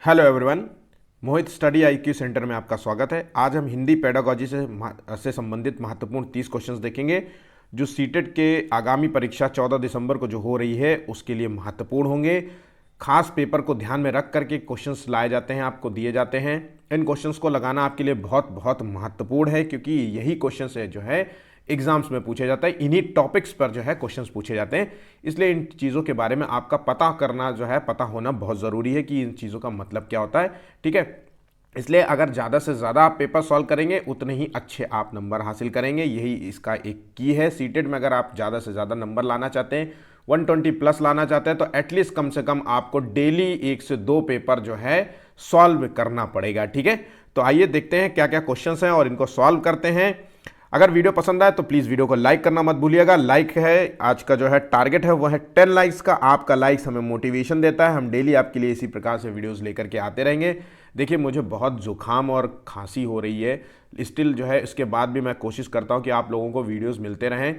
Hello everyone, मोहित study IQ centre में आपका स्वागत है। आज हम हिंदी पेडागोजी से संबंधित महत्वपूर्ण 30 क्वेश्चंस देखेंगे जो सीटेट के आगामी परीक्षा 14 दिसंबर को जो हो रही है उसके लिए महत्वपूर्ण होंगे। खास पेपर को ध्यान में रख करके क्वेश्चंस लाए जाते हैं, आपको दिए जाते हैं। इन क्वेश्चंस को लगाना आपके लिए बहुत बहुत महत्वपूर्ण है क्योंकि यही क्वेश्चंस है जो है एग्जाम्स में पूछे जाता है। इन्हीं टॉपिक्स पर जो है क्वेश्चंस पूछे जाते हैं, इसलिए इन चीज़ों के बारे में आपका पता करना जो है पता होना बहुत ज़रूरी है कि इन चीज़ों का मतलब क्या होता है। ठीक है, इसलिए अगर ज़्यादा से ज़्यादा आप पेपर सॉल्व करेंगे उतने ही अच्छे आप नंबर हासिल करेंगे। यही इसका एक की है। सीटेट में अगर आप ज़्यादा से ज़्यादा नंबर लाना चाहते हैं, 120 प्लस लाना चाहते हैं, तो एटलीस्ट कम से कम आपको डेली 1 से 2 पेपर जो है सॉल्व करना पड़ेगा। ठीक है, तो आइए देखते हैं क्या क्या क्वेश्चंस हैं और इनको सॉल्व करते हैं। अगर वीडियो पसंद आए तो प्लीज़ वीडियो को लाइक करना मत भूलिएगा। लाइक है आज का जो है टारगेट है वो है 10 लाइक्स का। आपका लाइक्स हमें मोटिवेशन देता है, हम डेली आपके लिए इसी प्रकार से वीडियोस लेकर के आते रहेंगे। देखिए, मुझे बहुत जुकाम और खांसी हो रही है स्टिल जो है, इसके बाद भी मैं कोशिश करता हूँ कि आप लोगों को वीडियोज़ मिलते रहें,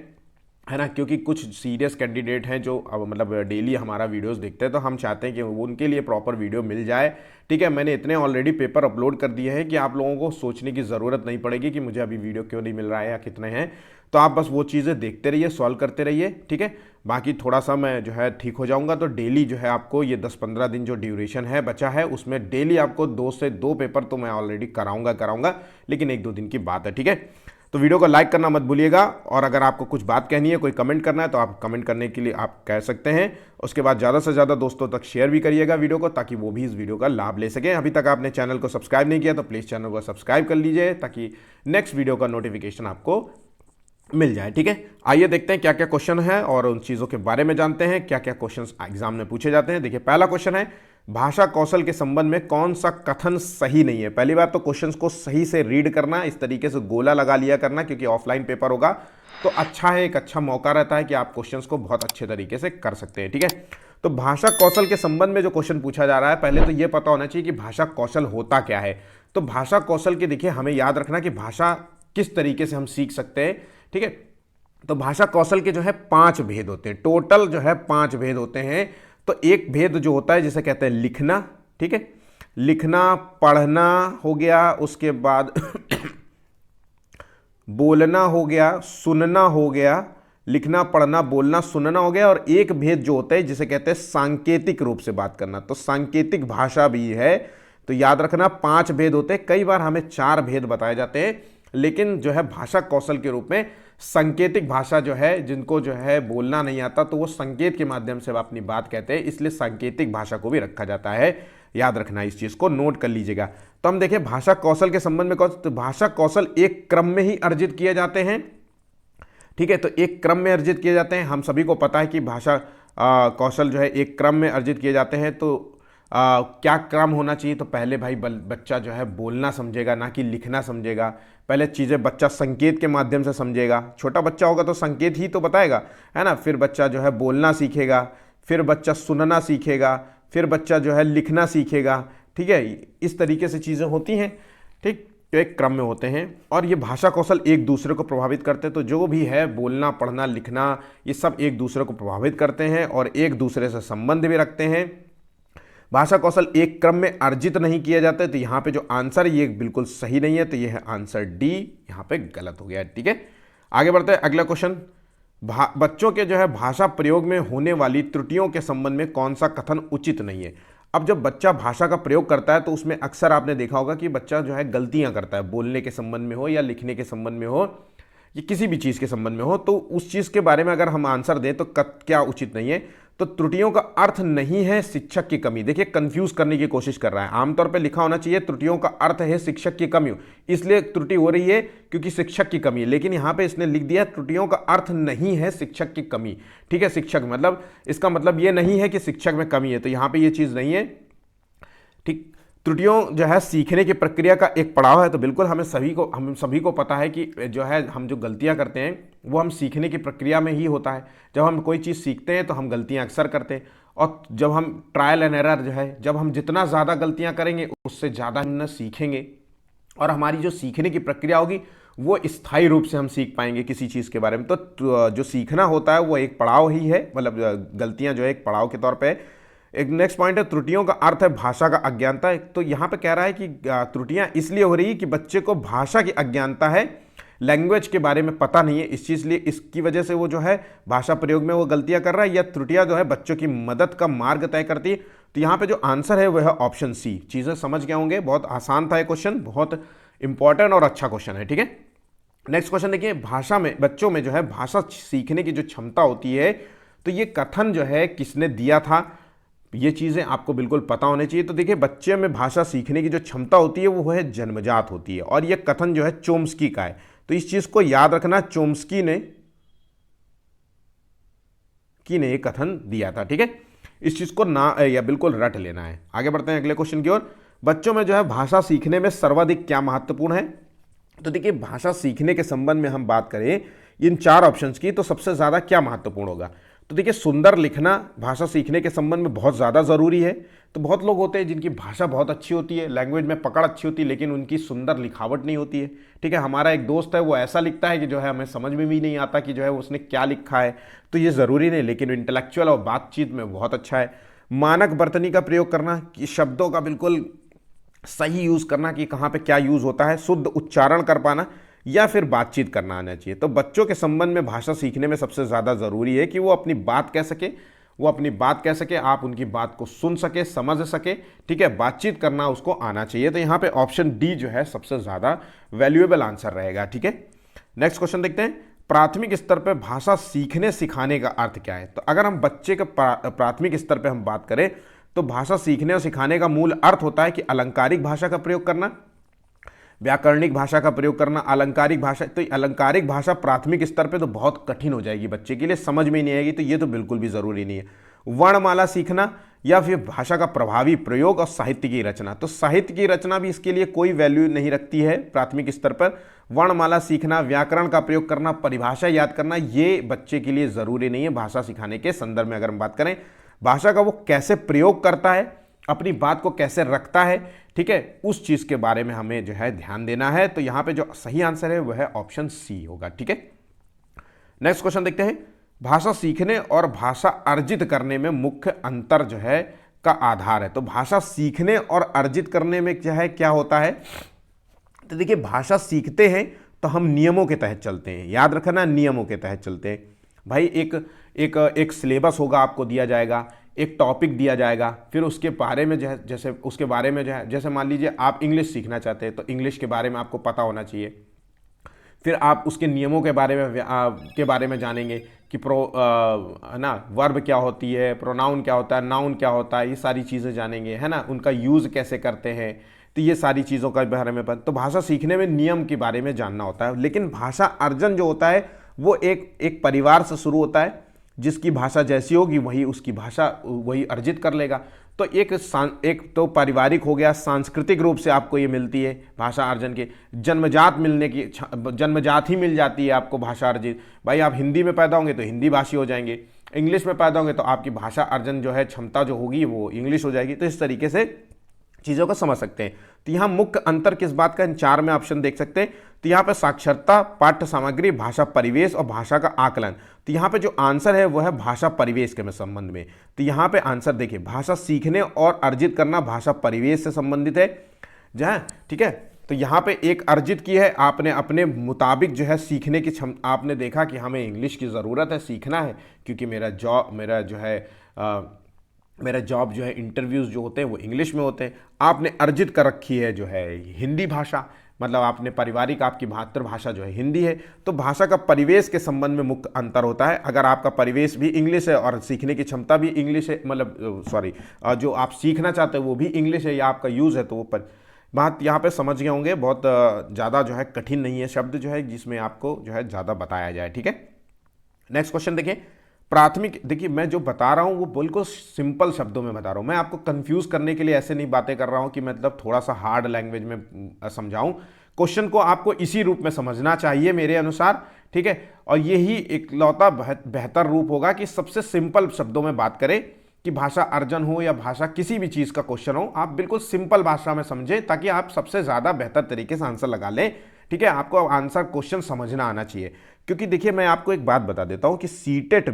है ना, क्योंकि कुछ सीरियस कैंडिडेट हैं जो अब मतलब डेली हमारा वीडियोस देखते हैं, तो हम चाहते हैं कि वो उनके लिए प्रॉपर वीडियो मिल जाए। ठीक है, मैंने इतने ऑलरेडी पेपर अपलोड कर दिए हैं कि आप लोगों को सोचने की ज़रूरत नहीं पड़ेगी कि मुझे अभी वीडियो क्यों नहीं मिल रहा है या कितने हैं। तो आप बस वो चीज़ें देखते रहिए, सॉल्व करते रहिए। ठीक है, बाकी थोड़ा सा मैं जो है ठीक हो जाऊँगा तो डेली जो है आपको ये 10-15 दिन जो ड्यूरेशन है बचा है उसमें डेली आपको 2 से 2 पेपर तो मैं ऑलरेडी कराऊँगा, लेकिन 1-2 दिन की बात है। ठीक है, तो वीडियो को लाइक करना मत भूलिएगा और अगर आपको कुछ बात कहनी है, कोई कमेंट करना है तो आप कमेंट करने के लिए आप कह सकते हैं। उसके बाद ज़्यादा से ज़्यादा दोस्तों तक शेयर भी करिएगा वीडियो को, ताकि वो भी इस वीडियो का लाभ ले सकें। अभी तक आपने चैनल को सब्सक्राइब नहीं किया तो प्लीज़ चैनल को सब्सक्राइब कर लीजिए ताकि नेक्स्ट वीडियो का नोटिफिकेशन आपको मिल जाए। ठीक है, आइए देखते हैं क्या क्या क्वेश्चन है और उन चीज़ों के बारे में जानते हैं क्या क्या क्वेश्चन एग्जाम में पूछे जाते हैं। देखिए, पहला क्वेश्चन है भाषा कौशल के संबंध में कौन सा कथन सही नहीं है। पहली बात तो क्वेश्चंस को सही से रीड करना, इस तरीके से गोला लगा लिया करना, क्योंकि ऑफलाइन पेपर होगा तो अच्छा है, एक अच्छा मौका रहता है कि आप क्वेश्चंस को बहुत अच्छे तरीके से कर सकते हैं। ठीक है, तो भाषा कौशल के संबंध में जो क्वेश्चन पूछा जा रहा है, पहले तो यह पता होना चाहिए कि भाषा कौशल होता क्या है। तो भाषा कौशल के देखिए हमें याद रखना कि भाषा किस तरीके से हम सीख सकते हैं। ठीक है, तो भाषा कौशल के जो है 5 भेद होते हैं, टोटल जो है 5 भेद होते हैं। तो एक भेद जो होता है जिसे कहते हैं लिखना। ठीक है, लिखना पढ़ना हो गया, उसके बाद बोलना हो गया, सुनना हो गया। लिखना पढ़ना बोलना सुनना हो गया। और एक भेद जो होता है जिसे कहते हैं सांकेतिक रूप से बात करना, तो सांकेतिक भाषा भी है। तो याद रखना 5 भेद होते हैं। कई बार हमें 4 भेद बताए जाते हैं, लेकिन जो है भाषा कौशल के रूप में सांकेतिक भाषा जो है, जिनको जो है बोलना नहीं आता तो वो संकेत के माध्यम से अपनी बात कहते हैं, इसलिए सांकेतिक भाषा को भी रखा जाता है। याद रखना, इस चीज को नोट कर लीजिएगा। तो हम देखें भाषा कौशल के संबंध में तो भाषा कौशल एक क्रम में ही अर्जित किए जाते हैं। ठीक है, तो एक क्रम में अर्जित किए जाते हैं। हम सभी को पता है कि भाषा कौशल जो है एक क्रम में अर्जित किए जाते हैं। तो क्या क्रम होना चाहिए? तो पहले भाई बच्चा जो है बोलना समझेगा, ना कि लिखना समझेगा। पहले चीज़ें बच्चा संकेत के माध्यम से समझेगा। छोटा बच्चा होगा तो संकेत ही तो बताएगा, है ना। फिर बच्चा जो है बोलना सीखेगा, फिर बच्चा सुनना सीखेगा, फिर बच्चा जो है लिखना सीखेगा। ठीक है, इस तरीके से चीज़ें होती हैं। ठीक, तो एक क्रम में होते हैं और ये भाषा कौशल एक दूसरे को प्रभावित करते हैं। तो जो भी है बोलना पढ़ना लिखना, ये सब एक दूसरे को प्रभावित करते हैं और एक दूसरे से संबंध भी रखते हैं। भाषा कौशल एक क्रम में अर्जित नहीं किए जाते। तो यहाँ पे जो आंसर ये बिल्कुल सही नहीं है, तो ये है आंसर डी, यहाँ पे गलत हो गया। ठीक है, आगे बढ़ते हैं। अगला क्वेश्चन, बच्चों के जो है भाषा प्रयोग में होने वाली त्रुटियों के संबंध में कौन सा कथन उचित नहीं है। अब जब बच्चा भाषा का प्रयोग करता है तो उसमें अक्सर आपने देखा होगा कि बच्चा जो है गलतियां करता है, बोलने के संबंध में हो या लिखने के संबंध में हो या किसी भी चीज़ के संबंध में हो। तो उस चीज़ के बारे में अगर हम आंसर दें तो क्या उचित नहीं है। तो त्रुटियों का अर्थ नहीं है शिक्षक की कमी। देखिए, कंफ्यूज करने की कोशिश कर रहा है। आमतौर पे लिखा होना चाहिए त्रुटियों का अर्थ है शिक्षक की कमी, इसलिए त्रुटि हो रही है क्योंकि शिक्षक की कमी है। लेकिन यहाँ पे इसने लिख दिया त्रुटियों का अर्थ नहीं है शिक्षक की कमी। ठीक है, शिक्षक मतलब इसका मतलब ये नहीं है कि शिक्षक में कमी है, तो यहाँ पे ये चीज़ नहीं है। ठीक, त्रुटियों जो है सीखने की प्रक्रिया का एक पड़ाव है। तो बिल्कुल हम सभी को पता है कि जो है हम जो गलतियां करते हैं वो हम सीखने की प्रक्रिया में ही होता है। जब हम कोई चीज़ सीखते हैं तो हम गलतियां अक्सर करते हैं, और जब हम ट्रायल एंड एरर जो है, जब हम जितना ज़्यादा गलतियां करेंगे उससे ज़्यादा हम सीखेंगे और हमारी जो सीखने की प्रक्रिया होगी वो स्थायी रूप से हम सीख पाएंगे किसी चीज़ के बारे में। तो जो सीखना होता है वो एक पड़ाव ही है, मतलब गलतियां जो है एक पड़ाव के तौर पे एक नेक्स्ट पॉइंट है त्रुटियों का अर्थ है भाषा का अज्ञानता। तो यहाँ पे कह रहा है कि त्रुटियां इसलिए हो रही है कि बच्चे को भाषा की अज्ञानता है, लैंग्वेज के बारे में पता नहीं है, इस चीज़ लिए इसकी वजह से वो जो है भाषा प्रयोग में वो गलतियां कर रहा है, या त्रुटियां जो है बच्चों की मदद का मार्ग तय करती है। तो यहाँ पे जो आंसर है वह है ऑप्शन सी। चीज़ें समझ गए होंगे, बहुत आसान था ये क्वेश्चन, बहुत इंपॉर्टेंट और अच्छा क्वेश्चन है, ठीक है। नेक्स्ट क्वेश्चन देखिए, भाषा में बच्चों में जो है भाषा सीखने की जो क्षमता होती है, तो ये कथन जो है किसने दिया था, ये चीज़ें आपको बिल्कुल पता होनी चाहिए। तो देखिए बच्चे में भाषा सीखने की जो क्षमता होती है वो है जन्मजात होती है, और ये कथन जो है चोम्स्की का है। तो इस चीज़ को याद रखना, चोम्स्की ने ये कथन दिया था, ठीक है। इस चीज़ को ना या बिल्कुल रट लेना है। आगे बढ़ते हैं अगले क्वेश्चन की ओर। बच्चों में जो है भाषा सीखने में सर्वाधिक क्या महत्वपूर्ण है। तो देखिए भाषा सीखने के संबंध में हम बात करें इन 4 ऑप्शंस की, तो सबसे ज़्यादा क्या महत्वपूर्ण होगा। तो देखिए सुंदर लिखना भाषा सीखने के संबंध में बहुत ज़्यादा ज़रूरी है। तो बहुत लोग होते हैं जिनकी भाषा बहुत अच्छी होती है, लैंग्वेज में पकड़ अच्छी होती है, लेकिन उनकी सुंदर लिखावट नहीं होती है, ठीक है। हमारा एक दोस्त है, वो ऐसा लिखता है कि जो है हमें समझ में भी नहीं आता कि जो है उसने क्या लिखा है। तो ये ज़रूरी नहीं, लेकिन इंटेलेक्चुअल और बातचीत में बहुत अच्छा है। मानक बर्तनी का प्रयोग करना, कि शब्दों का बिल्कुल सही यूज़ करना कि कहाँ पे क्या यूज़ होता है, शुद्ध उच्चारण कर पाना, या फिर बातचीत करना आना चाहिए। तो बच्चों के संबंध में भाषा सीखने में सबसे ज़्यादा ज़रूरी है कि वो अपनी बात कह सके, आप उनकी बात को सुन सके, समझ सके, ठीक है। बातचीत करना उसको आना चाहिए। तो यहाँ पे ऑप्शन डी जो है सबसे ज़्यादा वैल्यूएबल आंसर रहेगा, ठीक है। नेक्स्ट क्वेश्चन देखते हैं, प्राथमिक स्तर पर भाषा सीखने सिखाने का अर्थ क्या है। तो अगर हम बच्चे के प्राथमिक स्तर पर हम बात करें तो भाषा सीखने और सिखाने का मूल अर्थ होता है कि अलंकारिक भाषा का प्रयोग करना, व्याकरणिक भाषा का प्रयोग करना, अलंकारिक भाषा। तो अलंकारिक भाषा प्राथमिक स्तर पे तो बहुत कठिन हो जाएगी बच्चे के लिए, समझ में नहीं आएगी, तो ये तो बिल्कुल भी ज़रूरी नहीं है। वर्णमाला सीखना, या फिर भाषा का प्रभावी प्रयोग और साहित्य की रचना। तो साहित्य की रचना भी इसके लिए कोई वैल्यू नहीं रखती है प्राथमिक स्तर पर। वर्णमाला सीखना, व्याकरण का प्रयोग करना, परिभाषा याद करना, ये बच्चे के लिए ज़रूरी नहीं है भाषा सिखाने के संदर्भ में। अगर हम बात करें भाषा का वो कैसे प्रयोग करता है, अपनी बात को कैसे रखता है, ठीक है, उस चीज़ के बारे में हमें जो है ध्यान देना है। तो यहाँ पे जो सही आंसर है वह है ऑप्शन सी होगा, ठीक है। नेक्स्ट क्वेश्चन देखते हैं, भाषा सीखने और भाषा अर्जित करने में मुख्य अंतर जो है का आधार है। तो भाषा सीखने और अर्जित करने में क्या है, क्या होता है। तो देखिए भाषा सीखते हैं तो हम नियमों के तहत चलते हैं, याद रखना नियमों के तहत चलते हैं भाई। एक सिलेबस होगा, आपको दिया जाएगा, एक टॉपिक दिया जाएगा, फिर उसके बारे में जो है जैसे उसके बारे में जो है, जैसे मान लीजिए आप इंग्लिश सीखना चाहते हैं तो इंग्लिश के बारे में आपको पता होना चाहिए। फिर आप उसके नियमों के बारे में जानेंगे कि ना वर्ब क्या होती है, प्रोनाउन क्या होता है, नाउन क्या होता है, ये सारी चीज़ें जानेंगे, है ना, उनका यूज़ कैसे करते हैं। तो ये सारी चीज़ों के बारे में तो भाषा सीखने में नियम के बारे में जानना होता है। लेकिन भाषा अर्जन जो होता है वो एक परिवार से शुरू होता है, जिसकी भाषा जैसी होगी वही उसकी भाषा वही अर्जित कर लेगा। तो एक तो पारिवारिक हो गया, सांस्कृतिक रूप से आपको ये मिलती है भाषा अर्जन की, जन्मजात ही मिल जाती है आपको भाषा अर्जित। भाई आप हिंदी में पैदा होंगे तो हिंदी भाषी हो जाएंगे, इंग्लिश में पैदा होंगे तो आपकी भाषा अर्जन जो है क्षमता जो होगी वो इंग्लिश हो जाएगी। तो इस तरीके से चीज़ों को समझ सकते हैं। तो यहाँ मुख्य अंतर किस बात का, इन 4 में ऑप्शन देख सकते हैं। तो यहाँ पे साक्षरता, पाठ्य सामग्री, भाषा परिवेश और भाषा का आकलन। तो यहाँ पे जो आंसर है वो है भाषा परिवेश के संबंध में। तो यहाँ पे आंसर देखिए, भाषा सीखने और अर्जित करना भाषा परिवेश से संबंधित है जहाँ, ठीक है। तो यहाँ पे एक अर्जित की है आपने अपने मुताबिक जो है सीखने की आपने देखा कि हमें इंग्लिश की ज़रूरत है, सीखना है, क्योंकि मेरा जॉब जो है इंटरव्यूज़ जो होते हैं वो इंग्लिश में होते हैं। आपने अर्जित कर रखी है जो है हिंदी भाषा, मतलब आपने पारिवारिक आपकी मातृभाषा जो है हिंदी है। तो भाषा का परिवेश के संबंध में मुख्य अंतर होता है। अगर आपका परिवेश भी इंग्लिश है और सीखने की क्षमता भी इंग्लिश है, मतलब जो आप सीखना चाहते हो वो भी इंग्लिश है या आपका यूज़ है, तो वो बात यहाँ पे समझ गए होंगे। बहुत ज़्यादा जो है कठिन नहीं है शब्द जो है जिसमें आपको जो है ज़्यादा बताया जाए, ठीक है। नेक्स्ट क्वेश्चन देखिए, प्राथमिक, देखिए मैं जो बता रहा हूँ वो बिल्कुल सिंपल शब्दों में बता रहा हूँ, मैं आपको कंफ्यूज करने के लिए ऐसे नहीं बातें कर रहा हूँ कि मतलब थोड़ा सा हार्ड लैंग्वेज में समझाऊं। क्वेश्चन को आपको इसी रूप में समझना चाहिए मेरे अनुसार, ठीक है। और यही इकलौता बेहतर रूप होगा कि सबसे सिंपल शब्दों में बात करें, कि भाषा अर्जन हो या भाषा किसी भी चीज़ का क्वेश्चन हो, आप बिल्कुल सिंपल भाषा में समझें ताकि आप सबसे ज़्यादा बेहतर तरीके से आंसर लगा लें, ठीक है। आपको आंसर क्वेश्चन समझना आना चाहिए, क्योंकि देखिए मैं आपको एक बात बता देता हूं कि सीटेट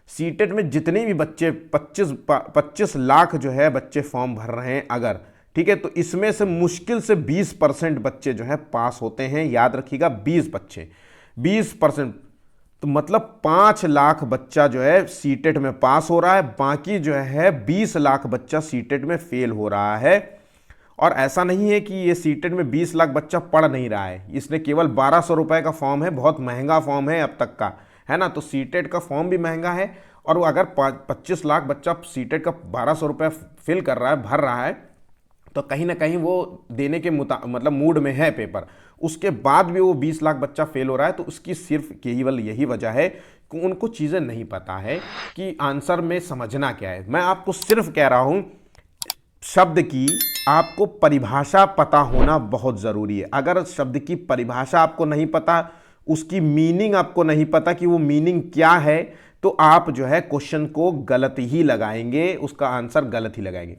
सीटेट में जितने भी बच्चे 25 लाख जो है बच्चे फॉर्म भर रहे हैं अगर, ठीक है, तो इसमें से मुश्किल से 20% बच्चे जो है पास होते हैं। याद रखिएगा 20%, तो मतलब 5 लाख बच्चा जो है सीटेट में पास हो रहा है, बाकी जो है 20 लाख बच्चा सीटेट में फेल हो रहा है। और ऐसा नहीं है कि ये सीटेट में 20 लाख बच्चा पढ़ नहीं रहा है, इसने केवल 1200 रुपए का फॉर्म है, बहुत महंगा फॉर्म है अब तक का, है ना। तो सीटेट का फॉर्म भी महंगा है, और अगर 25 लाख बच्चा सीटेट का 1200 रुपये फिल कर रहा है, भर रहा है, तो कहीं ना कहीं वो देने के मतलब मूड में है पेपर, उसके बाद भी वो 20 लाख बच्चा फेल हो रहा है। तो उसकी सिर्फ केवल यही वजह है कि उनको चीज़ें नहीं पता है कि आंसर में समझना क्या है। मैं आपको सिर्फ कह रहा हूँ शब्द की आपको परिभाषा पता होना बहुत ज़रूरी है। अगर शब्द की परिभाषा आपको नहीं पता, उसकी मीनिंग आपको नहीं पता कि वो मीनिंग क्या है, तो आप जो है क्वेश्चन को गलत ही लगाएंगे, उसका आंसर गलत ही लगाएंगे।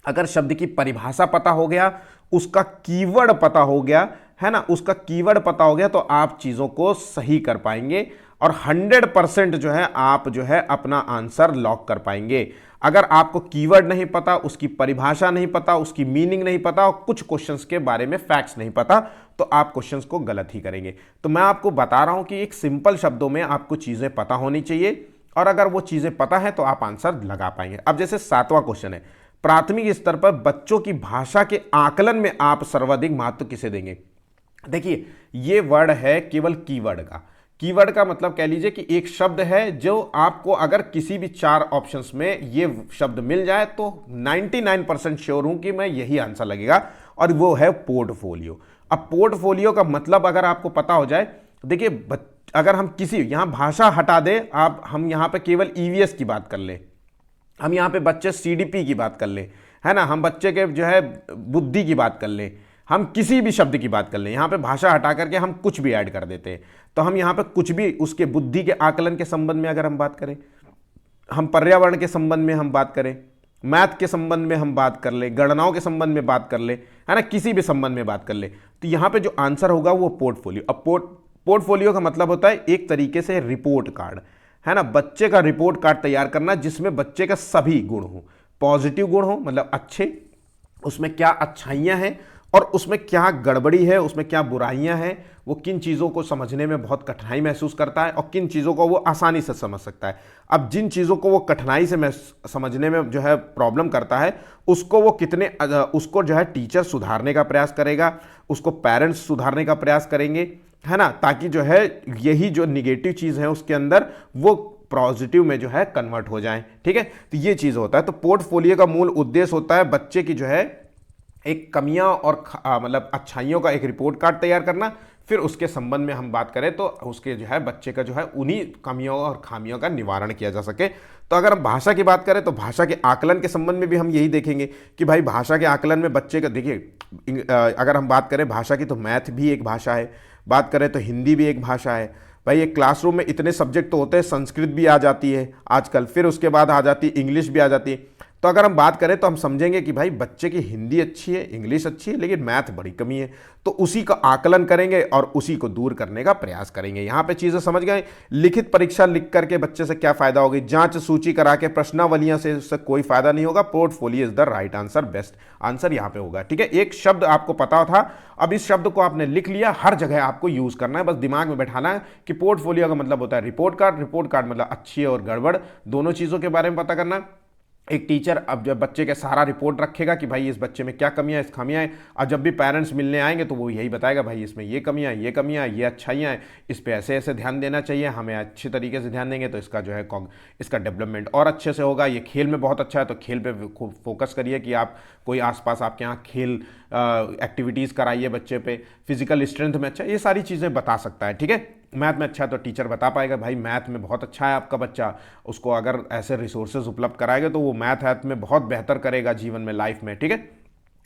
अगर शब्द की परिभाषा पता हो गया, उसका कीवर्ड पता हो गया, है ना, उसका कीवर्ड पता हो गया, तो आप चीज़ों को सही कर पाएंगे और 100% जो है आप जो है अपना आंसर लॉक कर पाएंगे। अगर आपको कीवर्ड नहीं पता, उसकी परिभाषा नहीं पता, उसकी मीनिंग नहीं पता और कुछ क्वेश्चंस के बारे में फैक्ट्स नहीं पता, तो आप क्वेश्चंस को गलत ही करेंगे। तो मैं आपको बता रहा हूं कि एक सिंपल शब्दों में आपको चीज़ें पता होनी चाहिए, और अगर वो चीज़ें पता है तो आप आंसर लगा पाएंगे। अब जैसे 7वां क्वेश्चन है, प्राथमिक स्तर पर बच्चों की भाषा के आकलन में आप सर्वाधिक महत्व किसे देंगे। देखिए ये वर्ड है केवल कीवर्ड का। कीवर्ड का मतलब कह लीजिए कि एक शब्द है जो आपको अगर किसी भी 4 ऑप्शंस में ये शब्द मिल जाए तो 99% श्योर हूं कि मैं यही आंसर लगेगा, और वो है पोर्टफोलियो। अब पोर्टफोलियो का मतलब अगर आपको पता हो जाए, देखिए अगर हम किसी यहां भाषा हटा दें, हम यहां पे केवल ईवीएस की बात कर ले, हम यहाँ पे बच्चे सीडीपी की बात कर ले, है ना, हम बच्चे के जो है बुद्धि की बात कर ले, हम किसी भी शब्द की बात कर लें, यहाँ पे भाषा हटा करके हम कुछ भी ऐड कर देते हैं। तो हम यहाँ पे कुछ भी उसके बुद्धि के आकलन के संबंध में अगर हम बात करें, हम पर्यावरण के संबंध में हम बात करें, मैथ के संबंध में हम बात कर ले, गणनाओं के संबंध में बात कर ले, है ना, किसी भी संबंध में बात कर ले, तो यहाँ पे जो आंसर होगा वो पोर्टफोलियो। अब पोर्टफोलियो का मतलब होता है एक तरीके से रिपोर्ट कार्ड, है ना, बच्चे का रिपोर्ट कार्ड तैयार करना जिसमें बच्चे का सभी गुण हो, पॉजिटिव गुण हो मतलब अच्छे, उसमें क्या अच्छाइयाँ हैं और उसमें क्या गड़बड़ी है, उसमें क्या बुराइयां हैं, वो किन चीज़ों को समझने में बहुत कठिनाई महसूस करता है और किन चीज़ों को वो आसानी से समझ सकता है। अब जिन चीज़ों को वो कठिनाई से समझने में जो है प्रॉब्लम करता है, उसको वो उसको जो है टीचर सुधारने का प्रयास करेगा, उसको पेरेंट्स सुधारने का प्रयास करेंगे, है ना, ताकि जो है यही जो निगेटिव चीज़ है उसके अंदर वो पॉजिटिव में जो है कन्वर्ट हो जाए। ठीक है, तो ये चीज़ होता है। तो पोर्टफोलियो का मूल उद्देश्य होता है बच्चे की जो है एक कमियां और मतलब अच्छाइयों का एक रिपोर्ट कार्ड तैयार करना, फिर उसके संबंध में हम बात करें तो उसके जो है बच्चे का जो है उन्हीं कमियों और खामियों का निवारण किया जा सके। तो अगर हम भाषा की बात करें तो भाषा के आकलन के संबंध में भी हम यही देखेंगे कि भाई भाषा के आकलन में बच्चे का, देखिए अगर हम बात करें भाषा की तो मैथ भी एक भाषा है, बात करें तो हिंदी भी एक भाषा है। भाई एक क्लासरूम में इतने सब्जेक्ट तो होते हैं, संस्कृत भी आ जाती है आजकल, फिर उसके बाद आ जाती है इंग्लिश भी आ जाती है। तो अगर हम बात करें तो हम समझेंगे कि भाई बच्चे की हिंदी अच्छी है, इंग्लिश अच्छी है, लेकिन मैथ बड़ी कमी है, तो उसी का आकलन करेंगे और उसी को दूर करने का प्रयास करेंगे। यहाँ पे चीज़ें समझ गए। लिखित परीक्षा लिख करके बच्चे से क्या फ़ायदा होगी, जांच सूची करा के प्रश्नावलियाँ से उससे कोई फ़ायदा नहीं होगा। Portfolio is the right answer, best answer यहाँ पे होगा। ठीक है, एक शब्द आपको पता था, अब इस शब्द को आपने लिख लिया, हर जगह आपको यूज़ करना है, बस दिमाग में बैठाना है कि पोर्टफोलियो का मतलब होता है रिपोर्ट कार्ड, रिपोर्ट कार्ड मतलब अच्छी और गड़बड़ दोनों चीज़ों के बारे में पता करना। एक टीचर अब जब बच्चे के सारा रिपोर्ट रखेगा कि भाई इस बच्चे में क्या कमियां हैं, इस खामियां हैं, और जब भी पेरेंट्स मिलने आएंगे तो वो यही बताएगा भाई इसमें ये कमियां, ये कमियां, ये अच्छाइयां हैं, इस पे ऐसे ऐसे ध्यान देना चाहिए, हमें अच्छे तरीके से ध्यान देंगे तो इसका जो है इसका डेवलपमेंट और अच्छे से होगा। ये खेल में बहुत अच्छा है तो खेल पे खूब फोकस करिए कि आप कोई आसपास आपके यहाँ खेल एक्टिविटीज़ कराइए बच्चे पे, फिजिकल स्ट्रेंथ में अच्छा, ये सारी चीज़ें बता सकता है। ठीक है, मैथ में अच्छा है तो टीचर बता पाएगा भाई मैथ में बहुत अच्छा है आपका बच्चा, उसको अगर ऐसे रिसोर्सेज उपलब्ध कराएगा तो वो मैथ में बहुत बेहतर करेगा जीवन में, लाइफ में। ठीक है,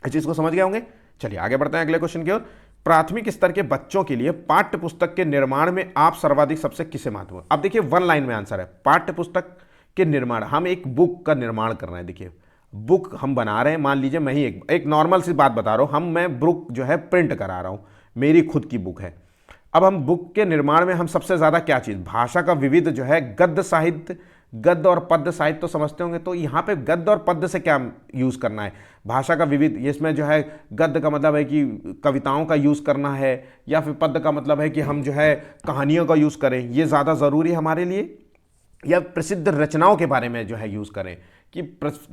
इस चीज़ को समझ गए होंगे। चलिए आगे बढ़ते हैं अगले क्वेश्चन की ओर। प्राथमिक स्तर के बच्चों के लिए पाठ्य पुस्तक के निर्माण में आप सर्वाधिक सबसे किसे महत्व। अब देखिए 1 लाइन में आंसर है, पाठ्य पुस्तक के निर्माण, हम एक बुक का निर्माण कर रहे हैं। देखिए बुक हम बना रहे हैं, मान लीजिए मैं ही एक नॉर्मल सी बात बता रहा हूँ, मैं बुक जो है प्रिंट करा रहा हूँ, मेरी खुद की बुक है। अब हम बुक के निर्माण में हम सबसे ज़्यादा क्या चीज़, भाषा का विविध जो है गद्य साहित्य, गद्य और पद्य साहित्य तो समझते होंगे, तो यहाँ पे गद्य और पद्य से क्या यूज़ करना है, भाषा का विविध, इसमें जो है गद्य का मतलब है कि कविताओं का यूज़ करना है, या फिर पद्य का मतलब है कि हम जो है कहानियों का यूज़ करें, ये ज़्यादा ज़रूरी है हमारे लिए, या प्रसिद्ध रचनाओं के बारे में जो है यूज़ करें कि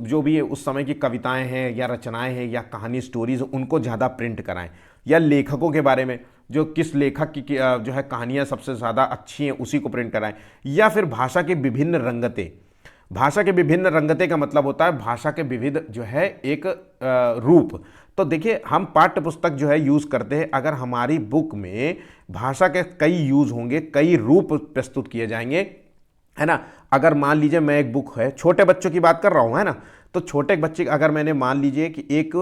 जो भी उस समय की कविताएं हैं या रचनाएं हैं या कहानी स्टोरीज उनको ज़्यादा प्रिंट कराएं, या लेखकों के बारे में जो किस लेखक की जो है कहानियां सबसे ज़्यादा अच्छी हैं उसी को प्रिंट कराएं, या फिर भाषा के विभिन्न रंगतें। भाषा के विभिन्न रंगतें का मतलब होता है भाषा के विविध जो है एक रूप। तो देखिए हम पाठ्य पुस्तक जो है यूज़ करते हैं, अगर हमारी बुक में भाषा के कई यूज़ होंगे, कई रूप प्रस्तुत किए जाएंगे, है ना। अगर मान लीजिए मैं एक बुक है, छोटे बच्चों की बात कर रहा हूं, है ना, तो छोटे बच्चे अगर मैंने मान लीजिए कि एक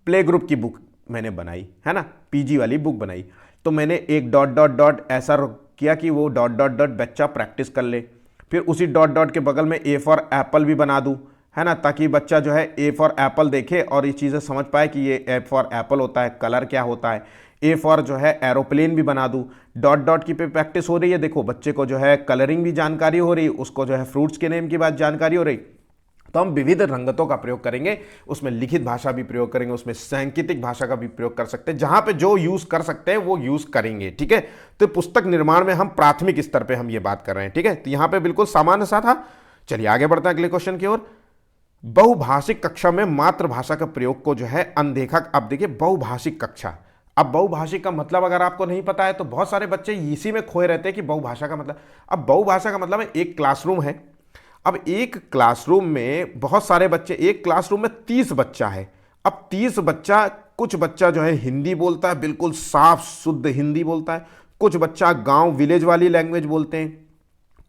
प्ले ग्रुप की बुक मैंने बनाई, है ना, पीजी वाली बुक बनाई, तो मैंने एक डॉट डॉट डॉट ऐसा किया कि वो डॉट डॉट डॉट बच्चा प्रैक्टिस कर ले, फिर उसी डॉट डॉट के बगल में ए फॉर एप्पल भी बना दूं, है ना, ताकि बच्चा जो है ए फॉर एप्पल देखे और ये चीज़ें समझ पाए कि ये ए फॉर एप्पल होता है, कलर क्या होता है। ए फॉर जो है एरोप्लेन भी बना दूं, डॉट डॉट की पे प्रैक्टिस हो रही है, देखो बच्चे को जो है कलरिंग भी जानकारी हो रही, उसको जो है फ्रूट्स के नेम की बात जानकारी हो रही। तो हम विविध रंगतों का प्रयोग करेंगे, उसमें लिखित भाषा भी प्रयोग करेंगे, उसमें सांकेतिक भाषा का भी प्रयोग कर सकते हैं, जहां पे जो यूज कर सकते हैं वो यूज करेंगे, ठीक है। तो पुस्तक निर्माण में हम प्राथमिक स्तर पे हम ये बात कर रहे हैं, ठीक है। तो यहां पे बिल्कुल सामान्य सा था। चलिए आगे बढ़ते हैं अगले क्वेश्चन की ओर। बहुभाषिक कक्षा में मातृभाषा का प्रयोग को जो है अनदेखा। अब देखिए बहुभाषिक कक्षा, अब बहुभाषिक का मतलब अगर आपको नहीं पता है तो बहुत सारे बच्चे इसी में खोए रहते हैं कि बहुभाषा का मतलब। अब बहुभाषा का मतलब है एक क्लासरूम है, अब एक क्लासरूम में बहुत सारे बच्चे, एक क्लासरूम में 30 बच्चा है। अब 30 बच्चा, कुछ बच्चा जो है हिंदी बोलता है, बिल्कुल साफ शुद्ध हिंदी बोलता है, कुछ बच्चा गांव विलेज वाली लैंग्वेज बोलते हैं,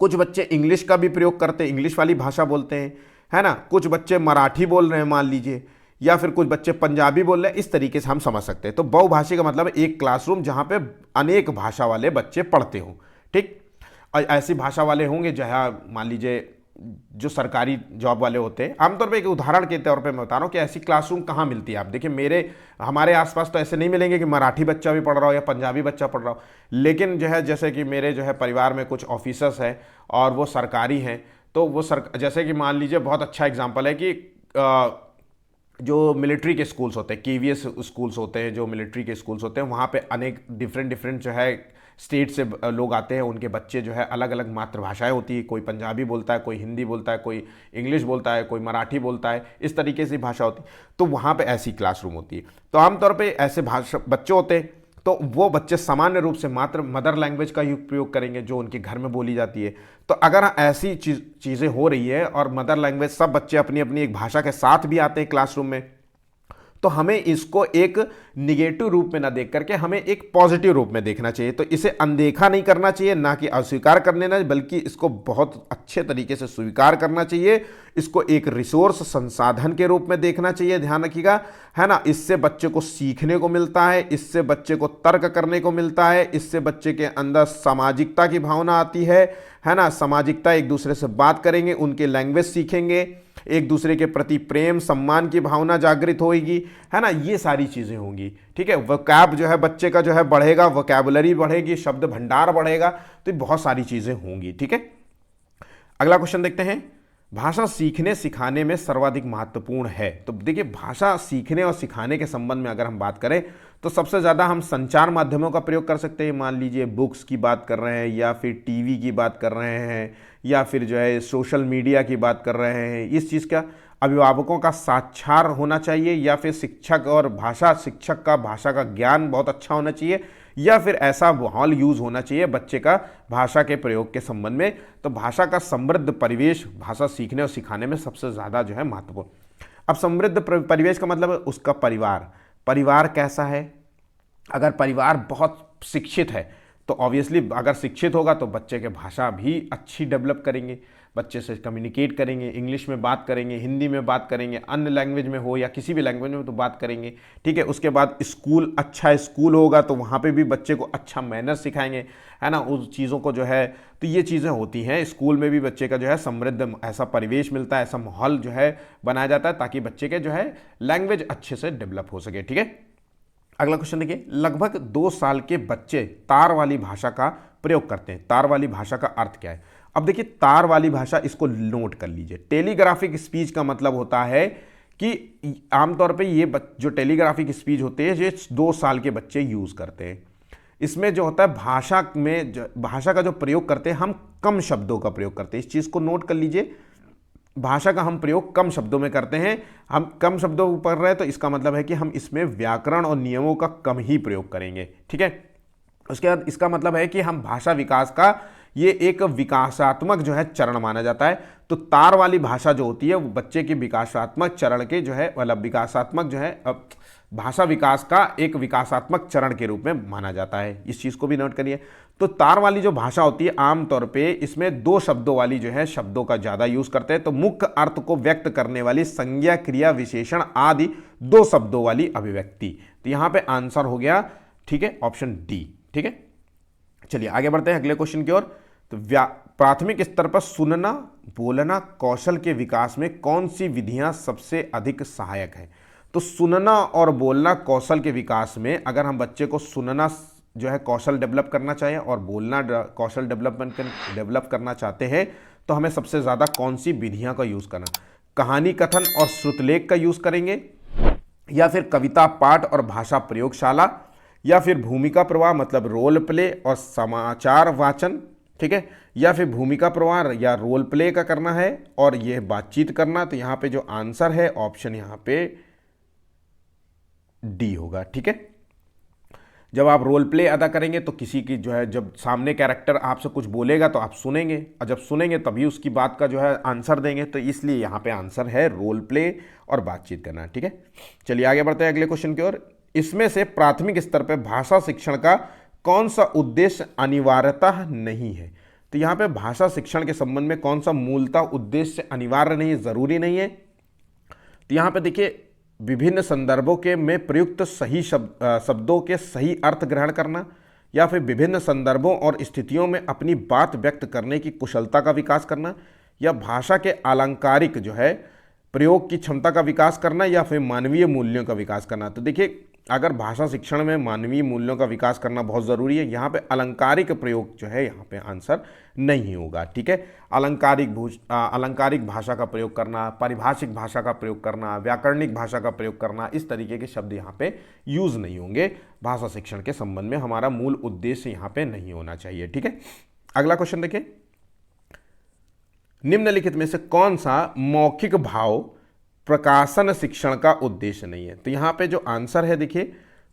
कुछ बच्चे इंग्लिश का भी प्रयोग करते हैं, इंग्लिश वाली भाषा बोलते हैं, है ना, कुछ बच्चे मराठी बोल रहे हैं मान लीजिए, या फिर कुछ बच्चे पंजाबी बोल रहे हैं। इस तरीके से हम समझ सकते हैं। तो बहुभाषी का मतलब है एक क्लासरूम जहां पे अनेक भाषा वाले बच्चे पढ़ते हों, ठीक। और ऐसी भाषा वाले होंगे जहाँ मान लीजिए जो सरकारी जॉब वाले होते हैं, आमतौर पे एक उदाहरण के तौर पे मैं बता रहा हूँ कि ऐसी क्लासरूम कहाँ मिलती है। आप देखिए हमारे आसपास तो ऐसे नहीं मिलेंगे कि मराठी बच्चा भी पढ़ रहा हो या पंजाबी बच्चा पढ़ रहा हो, लेकिन जो है जैसे कि मेरे जो है परिवार में कुछ ऑफिसर्स हैं और वो सरकारी हैं, तो वो जैसे कि मान लीजिए बहुत अच्छा एग्जाम्पल है कि जो मिलिट्री के स्कूल्स होते हैं, केवीएस स्कूल्स होते हैं, जो मिलिट्री के स्कूल्स होते हैं, वहाँ पे अनेक डिफरेंट जो है स्टेट से लोग आते हैं, उनके बच्चे जो है अलग अलग मातृभाषाएं होती है, कोई पंजाबी बोलता है, कोई हिंदी बोलता है, कोई इंग्लिश बोलता है, कोई मराठी बोलता है, इस तरीके से भाषा होती है। तो वहाँ पे ऐसी क्लासरूम होती है। तो आमतौर पे ऐसे भाषा बच्चे होते हैं, तो वो बच्चे सामान्य रूप से मदर लैंग्वेज का ही प्रयोग करेंगे जो उनके घर में बोली जाती है। तो अगर ऐसी चीज़ें हो रही है और मदर लैंग्वेज सब बच्चे अपनी अपनी एक भाषा के साथ भी आते हैं क्लासरूम में, तो हमें इसको एक निगेटिव रूप में ना देख करके हमें एक पॉजिटिव रूप में देखना चाहिए। तो इसे अनदेखा नहीं करना चाहिए, ना कि अस्वीकार कर लेना, बल्कि इसको बहुत अच्छे तरीके से स्वीकार करना चाहिए। इसको एक रिसोर्स, संसाधन के रूप में देखना चाहिए, ध्यान रखिएगा, है ना। इससे बच्चे को सीखने को मिलता है, इससे बच्चे को तर्क करने को मिलता है, इससे बच्चे के अंदर सामाजिकता की भावना आती है ना। सामाजिकता, एक दूसरे से बात करेंगे, उनके लैंग्वेज सीखेंगे, एक दूसरे के प्रति प्रेम सम्मान की भावना जागृत होगी, है ना। ये सारी चीज़ें होंगी, ठीक है। वोकैब जो है बच्चे का जो है बढ़ेगा, वोकैबुलरी बढ़ेगी, शब्द भंडार बढ़ेगा, तो बहुत सारी चीज़ें होंगी, ठीक है। अगला क्वेश्चन देखते हैं। भाषा सीखने सिखाने में सर्वाधिक महत्वपूर्ण है। तो देखिए भाषा सीखने और सिखाने के संबंध में अगर हम बात करें तो सबसे ज़्यादा हम संचार माध्यमों का प्रयोग कर सकते हैं। मान लीजिए बुक्स की बात कर रहे हैं, या फिर टीवी की बात कर रहे हैं, या फिर जो है सोशल मीडिया की बात कर रहे हैं। इस चीज़ का अभिभावकों का साक्षात्कार होना चाहिए, या फिर शिक्षक और शिक्षक का भाषा का ज्ञान बहुत अच्छा होना चाहिए, या फिर ऐसा माहौल यूज़ होना चाहिए बच्चे का भाषा के प्रयोग के संबंध में। तो भाषा का समृद्ध परिवेश भाषा सीखने और सिखाने में सबसे ज़्यादा जो है महत्वपूर्ण। अब समृद्ध परिवेश का मतलब है उसका परिवार कैसा है। अगर परिवार बहुत शिक्षित है तो ऑब्वियसली अगर शिक्षित होगा तो बच्चे के भाषा भी अच्छी डेवलप करेंगे, बच्चे से कम्युनिकेट करेंगे, इंग्लिश में बात करेंगे, हिंदी में बात करेंगे, अन्य लैंग्वेज में हो या किसी भी लैंग्वेज में तो बात करेंगे, ठीक है। उसके बाद स्कूल, अच्छा स्कूल होगा तो वहाँ पे भी बच्चे को अच्छा मैनर सिखाएंगे, है ना, उस चीज़ों को जो है। तो ये चीज़ें होती हैं, स्कूल में भी बच्चे का जो है समृद्ध ऐसा परिवेश मिलता है, ऐसा माहौल जो है बनाया जाता है ताकि बच्चे के जो है लैंग्वेज अच्छे से डेवलप हो सके, ठीक है। अगला क्वेश्चन देखिए। लगभग 2 साल के बच्चे तार वाली भाषा का प्रयोग करते हैं। तार वाली भाषा का अर्थ क्या है? अब देखिए तार वाली भाषा, इसको नोट कर लीजिए। टेलीग्राफिक स्पीच का मतलब होता है कि आमतौर पे ये जो टेलीग्राफिक स्पीच होते हैं ये 2 साल के बच्चे यूज़ करते हैं। इसमें जो होता है भाषा का जो प्रयोग करते हैं हम कम शब्दों का प्रयोग करते हैं। इस चीज़ को नोट कर लीजिए, भाषा का हम प्रयोग कम शब्दों में करते हैं। हम कम शब्दों पर रहे तो इसका मतलब है कि हम इसमें व्याकरण और नियमों का कम ही प्रयोग करेंगे, ठीक है। उसके बाद इसका मतलब है कि हम भाषा विकास का ये एक विकासात्मक जो है चरण माना जाता है। तो तार वाली भाषा जो होती है वो बच्चे के विकासात्मक चरण के जो है मतलब विकासात्मक जो है भाषा विकास का एक विकासात्मक चरण के रूप में माना जाता है। इस चीज़ को भी नोट करिए। तो तार वाली जो भाषा होती है आमतौर पे इसमें 2 शब्दों वाली जो है शब्दों का ज़्यादा यूज़ करते हैं। तो मुख्य अर्थ को व्यक्त करने वाली संज्ञा, क्रिया, विशेषण आदि 2 शब्दों वाली अभिव्यक्ति। तो यहाँ पे आंसर हो गया, ठीक है, ऑप्शन डी, ठीक है। चलिए आगे बढ़ते हैं अगले क्वेश्चन की ओर। तो प्राथमिक स्तर पर सुनना बोलना कौशल के विकास में कौन सी विधियां सबसे अधिक सहायक है? तो सुनना और बोलना कौशल के विकास में अगर हम बच्चे को सुनना जो है कौशल डेवलप करना चाहें और बोलना कौशल डेवलप करना चाहते हैं तो हमें सबसे ज़्यादा कौन सी विधियां का यूज़ करना? कहानी कथन और श्रुतलेख का यूज़ करेंगे, या फिर कविता पाठ और भाषा प्रयोगशाला, या फिर भूमिका प्रवाह मतलब रोल प्ले और समाचार वाचन, ठीक है, या फिर भूमिका प्रवाह या रोल प्ले का करना है और यह बातचीत करना। तो यहाँ पे जो आंसर है ऑप्शन यहाँ पे डी होगा, ठीक है। जब आप रोल प्ले अदा करेंगे तो किसी की जो है जब सामने कैरेक्टर आपसे कुछ बोलेगा तो आप सुनेंगे, और जब सुनेंगे तभी उसकी बात का जो है आंसर देंगे। तो इसलिए यहाँ पे आंसर है रोल प्ले और बातचीत करना, ठीक है। चलिए आगे बढ़ते हैं अगले क्वेश्चन की ओर। इसमें से प्राथमिक स्तर पर भाषा शिक्षण का कौन सा उद्देश्य अनिवार्यतः नहीं है? तो यहाँ पे भाषा शिक्षण के संबंध में कौन सा मूलतः उद्देश्य अनिवार्य नहीं है, जरूरी नहीं है? तो यहाँ पे देखिए विभिन्न संदर्भों के में प्रयुक्त सही शब्दों के सही अर्थ ग्रहण करना, या फिर विभिन्न संदर्भों और स्थितियों में अपनी बात व्यक्त करने की कुशलता का विकास करना, या भाषा के अलंकारिक जो है प्रयोग की क्षमता का विकास करना, या फिर मानवीय मूल्यों का विकास करना। तो देखिए अगर भाषा शिक्षण में मानवीय मूल्यों का विकास करना बहुत ज़रूरी है, यहाँ पे अलंकारिक प्रयोग जो है यहाँ पे आंसर नहीं होगा, ठीक है। अलंकारिक भाषा का प्रयोग करना, पारिभाषिक भाषा का प्रयोग करना, व्याकरणिक भाषा का प्रयोग करना, इस तरीके के शब्द यहाँ पे यूज़ नहीं होंगे। भाषा शिक्षण के संबंध में हमारा मूल उद्देश्य यहाँ पे नहीं होना चाहिए, ठीक है। अगला क्वेश्चन देखिए, निम्नलिखित में से कौन सा मौखिक भाव प्रकाशन शिक्षण का उद्देश्य नहीं है? तो यहाँ पे जो आंसर है देखिए,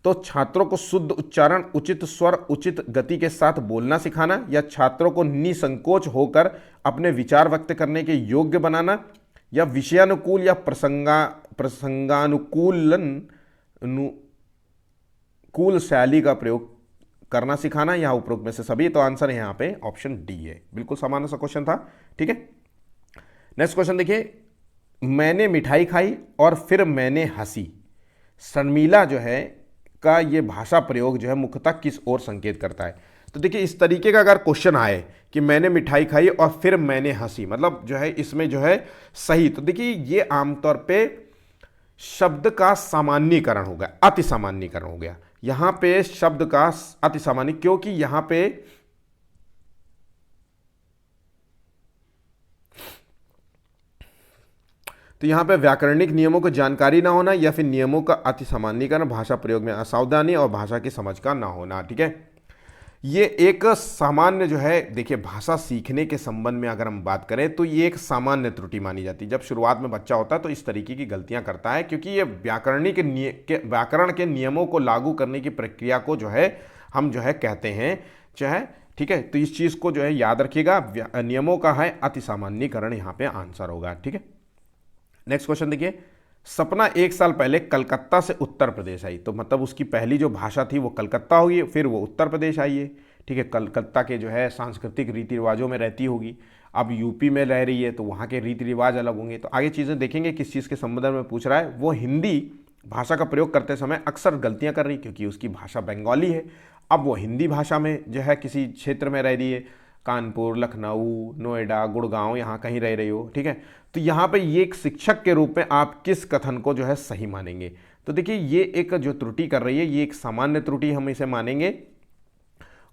तो छात्रों को शुद्ध उच्चारण, उचित स्वर, उचित गति के साथ बोलना सिखाना, या छात्रों को निसंकोच होकर अपने विचार व्यक्त करने के योग्य बनाना, या विषयानुकूल या प्रसंगानुकूल शैली का प्रयोग करना सिखाना, या उपरोक्त में से सभी। तो आंसर यहाँ पे ऑप्शन डी है, बिल्कुल सामान्य सा क्वेश्चन था, ठीक है। नेक्स्ट क्वेश्चन देखिए, मैंने मिठाई खाई और फिर मैंने हंसी, शर्मिला जो है का ये भाषा प्रयोग जो है मुख्यतः किस ओर संकेत करता है? तो देखिए इस तरीके का अगर क्वेश्चन आए कि मैंने मिठाई खाई और फिर मैंने हंसी, मतलब जो है इसमें जो है सही, तो देखिए ये आमतौर पे शब्द का सामान्यीकरण हो गया, अति सामान्यीकरण हो गया। यहां पे शब्द का अति सामान्य, क्योंकि यहां पे तो यहाँ पे व्याकरणिक नियमों को जानकारी ना होना, या फिर नियमों का अति सामान्यीकरण, भाषा प्रयोग में असावधानी और भाषा की समझ का ना होना, ठीक है। ये एक सामान्य जो है देखिए भाषा सीखने के संबंध में अगर हम बात करें तो ये एक सामान्य त्रुटि मानी जाती है। जब शुरुआत में बच्चा होता है तो इस तरीके की गलतियां करता है, क्योंकि ये व्याकरण के नियमों को लागू करने की प्रक्रिया को जो है हम जो है कहते हैं चाहे, ठीक है। तो इस चीज़ को जो है याद रखिएगा, नियमों का है अति सामान्यीकरण यहाँ पे आंसर होगा, ठीक है। नेक्स्ट क्वेश्चन देखिए, सपना 1 साल पहले कलकत्ता से उत्तर प्रदेश आई, तो मतलब उसकी पहली जो भाषा थी वो कलकत्ता हुई, फिर वो उत्तर प्रदेश आई है, ठीक है। कलकत्ता के जो है सांस्कृतिक रीति रिवाजों में रहती होगी, अब यूपी में रह रही है तो वहाँ के रीति रिवाज अलग होंगे। तो आगे चीज़ें देखेंगे किस चीज़ के संबंध में पूछ रहा है। वो हिंदी भाषा का प्रयोग करते समय अक्सर गलतियाँ कर रही, क्योंकि उसकी भाषा बंगाली है। अब वो हिंदी भाषा में जो है किसी क्षेत्र में रह रही है, कानपुर, लखनऊ, नोएडा, गुड़गांव, यहाँ कहीं रह रही हो, ठीक है। तो यहाँ पे ये एक शिक्षक के रूप में आप किस कथन को जो है सही मानेंगे? तो देखिए ये एक जो त्रुटि कर रही है ये एक सामान्य त्रुटि हम इसे मानेंगे,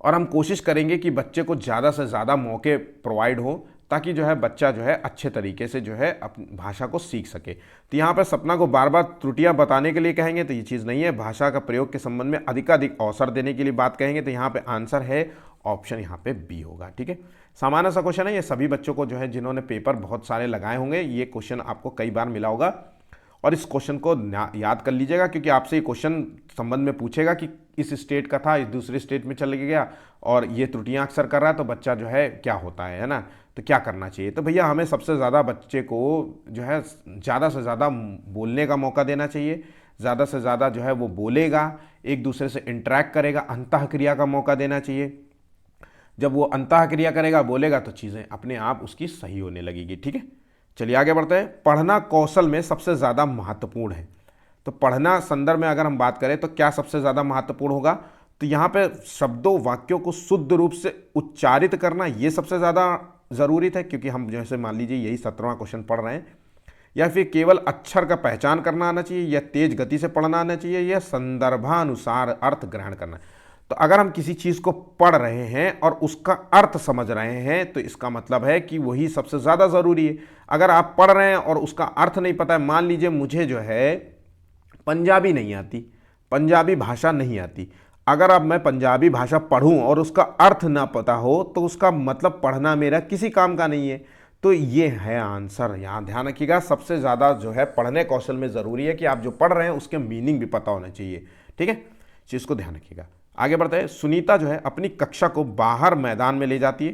और हम कोशिश करेंगे कि बच्चे को ज़्यादा से ज़्यादा मौके प्रोवाइड हो, ताकि जो है बच्चा जो है अच्छे तरीके से जो है अपनी भाषा को सीख सके। तो यहाँ पर सपना को बार बार त्रुटियां बताने के लिए कहेंगे तो ये चीज़ नहीं है। भाषा का प्रयोग के संबंध में अधिकाधिक अवसर देने के लिए बात कहेंगे तो यहाँ पे आंसर है ऑप्शन यहाँ पे बी होगा। ठीक है, सामान्य सा क्वेश्चन है, ये सभी बच्चों को जो है जिन्होंने पेपर बहुत सारे लगाए होंगे, ये क्वेश्चन आपको कई बार मिला होगा और इस क्वेश्चन को याद कर लीजिएगा, क्योंकि आपसे ये क्वेश्चन संबंध में पूछेगा कि इस स्टेट का था, इस दूसरे स्टेट में चले गया और ये त्रुटियां अक्सर कर रहा है, तो बच्चा जो है क्या होता है ना, तो क्या करना चाहिए। तो भैया हमें सबसे ज़्यादा बच्चे को जो है ज़्यादा से ज़्यादा बोलने का मौका देना चाहिए, ज़्यादा से ज़्यादा जो है वो बोलेगा, एक दूसरे से इंटरेक्ट करेगा, अंतःक्रिया का मौका देना चाहिए। जब वो अंतःक्रिया करेगा, बोलेगा, तो चीज़ें अपने आप उसकी सही होने लगेगी। ठीक है, चलिए आगे बढ़ते हैं। पढ़ना कौशल में सबसे ज़्यादा महत्वपूर्ण है, तो पढ़ना संदर्भ में अगर हम बात करें तो क्या सबसे ज़्यादा महत्वपूर्ण होगा, तो यहाँ पे शब्दों वाक्यों को शुद्ध रूप से उच्चारित करना ये सबसे ज़्यादा ज़रूरी है, क्योंकि हम जैसे मान लीजिए यही 17वां क्वेश्चन पढ़ रहे हैं, या फिर केवल अक्षर का पहचान करना आना चाहिए, या तेज गति से पढ़ना आना चाहिए, या संदर्भानुसार अर्थ ग्रहण करना। तो अगर हम किसी चीज़ को पढ़ रहे हैं और उसका अर्थ समझ रहे हैं तो इसका मतलब है कि वही सबसे ज़्यादा ज़रूरी है। अगर आप पढ़ रहे हैं और उसका अर्थ नहीं पता है, मान लीजिए मुझे जो है पंजाबी नहीं आती, पंजाबी भाषा नहीं आती, अगर अब मैं पंजाबी भाषा पढ़ूं और उसका अर्थ ना पता हो तो उसका मतलब पढ़ना मेरा किसी काम का नहीं है। तो ये है आंसर, यहाँ ध्यान रखिएगा, सबसे ज़्यादा जो है पढ़ने कौशल में ज़रूरी है कि आप जो पढ़ रहे हैं उसके मीनिंग भी पता होना चाहिए। ठीक है, चीज़ को ध्यान रखिएगा। आगे बढ़ते हैं। सुनीता जो है अपनी कक्षा को बाहर मैदान में ले जाती है,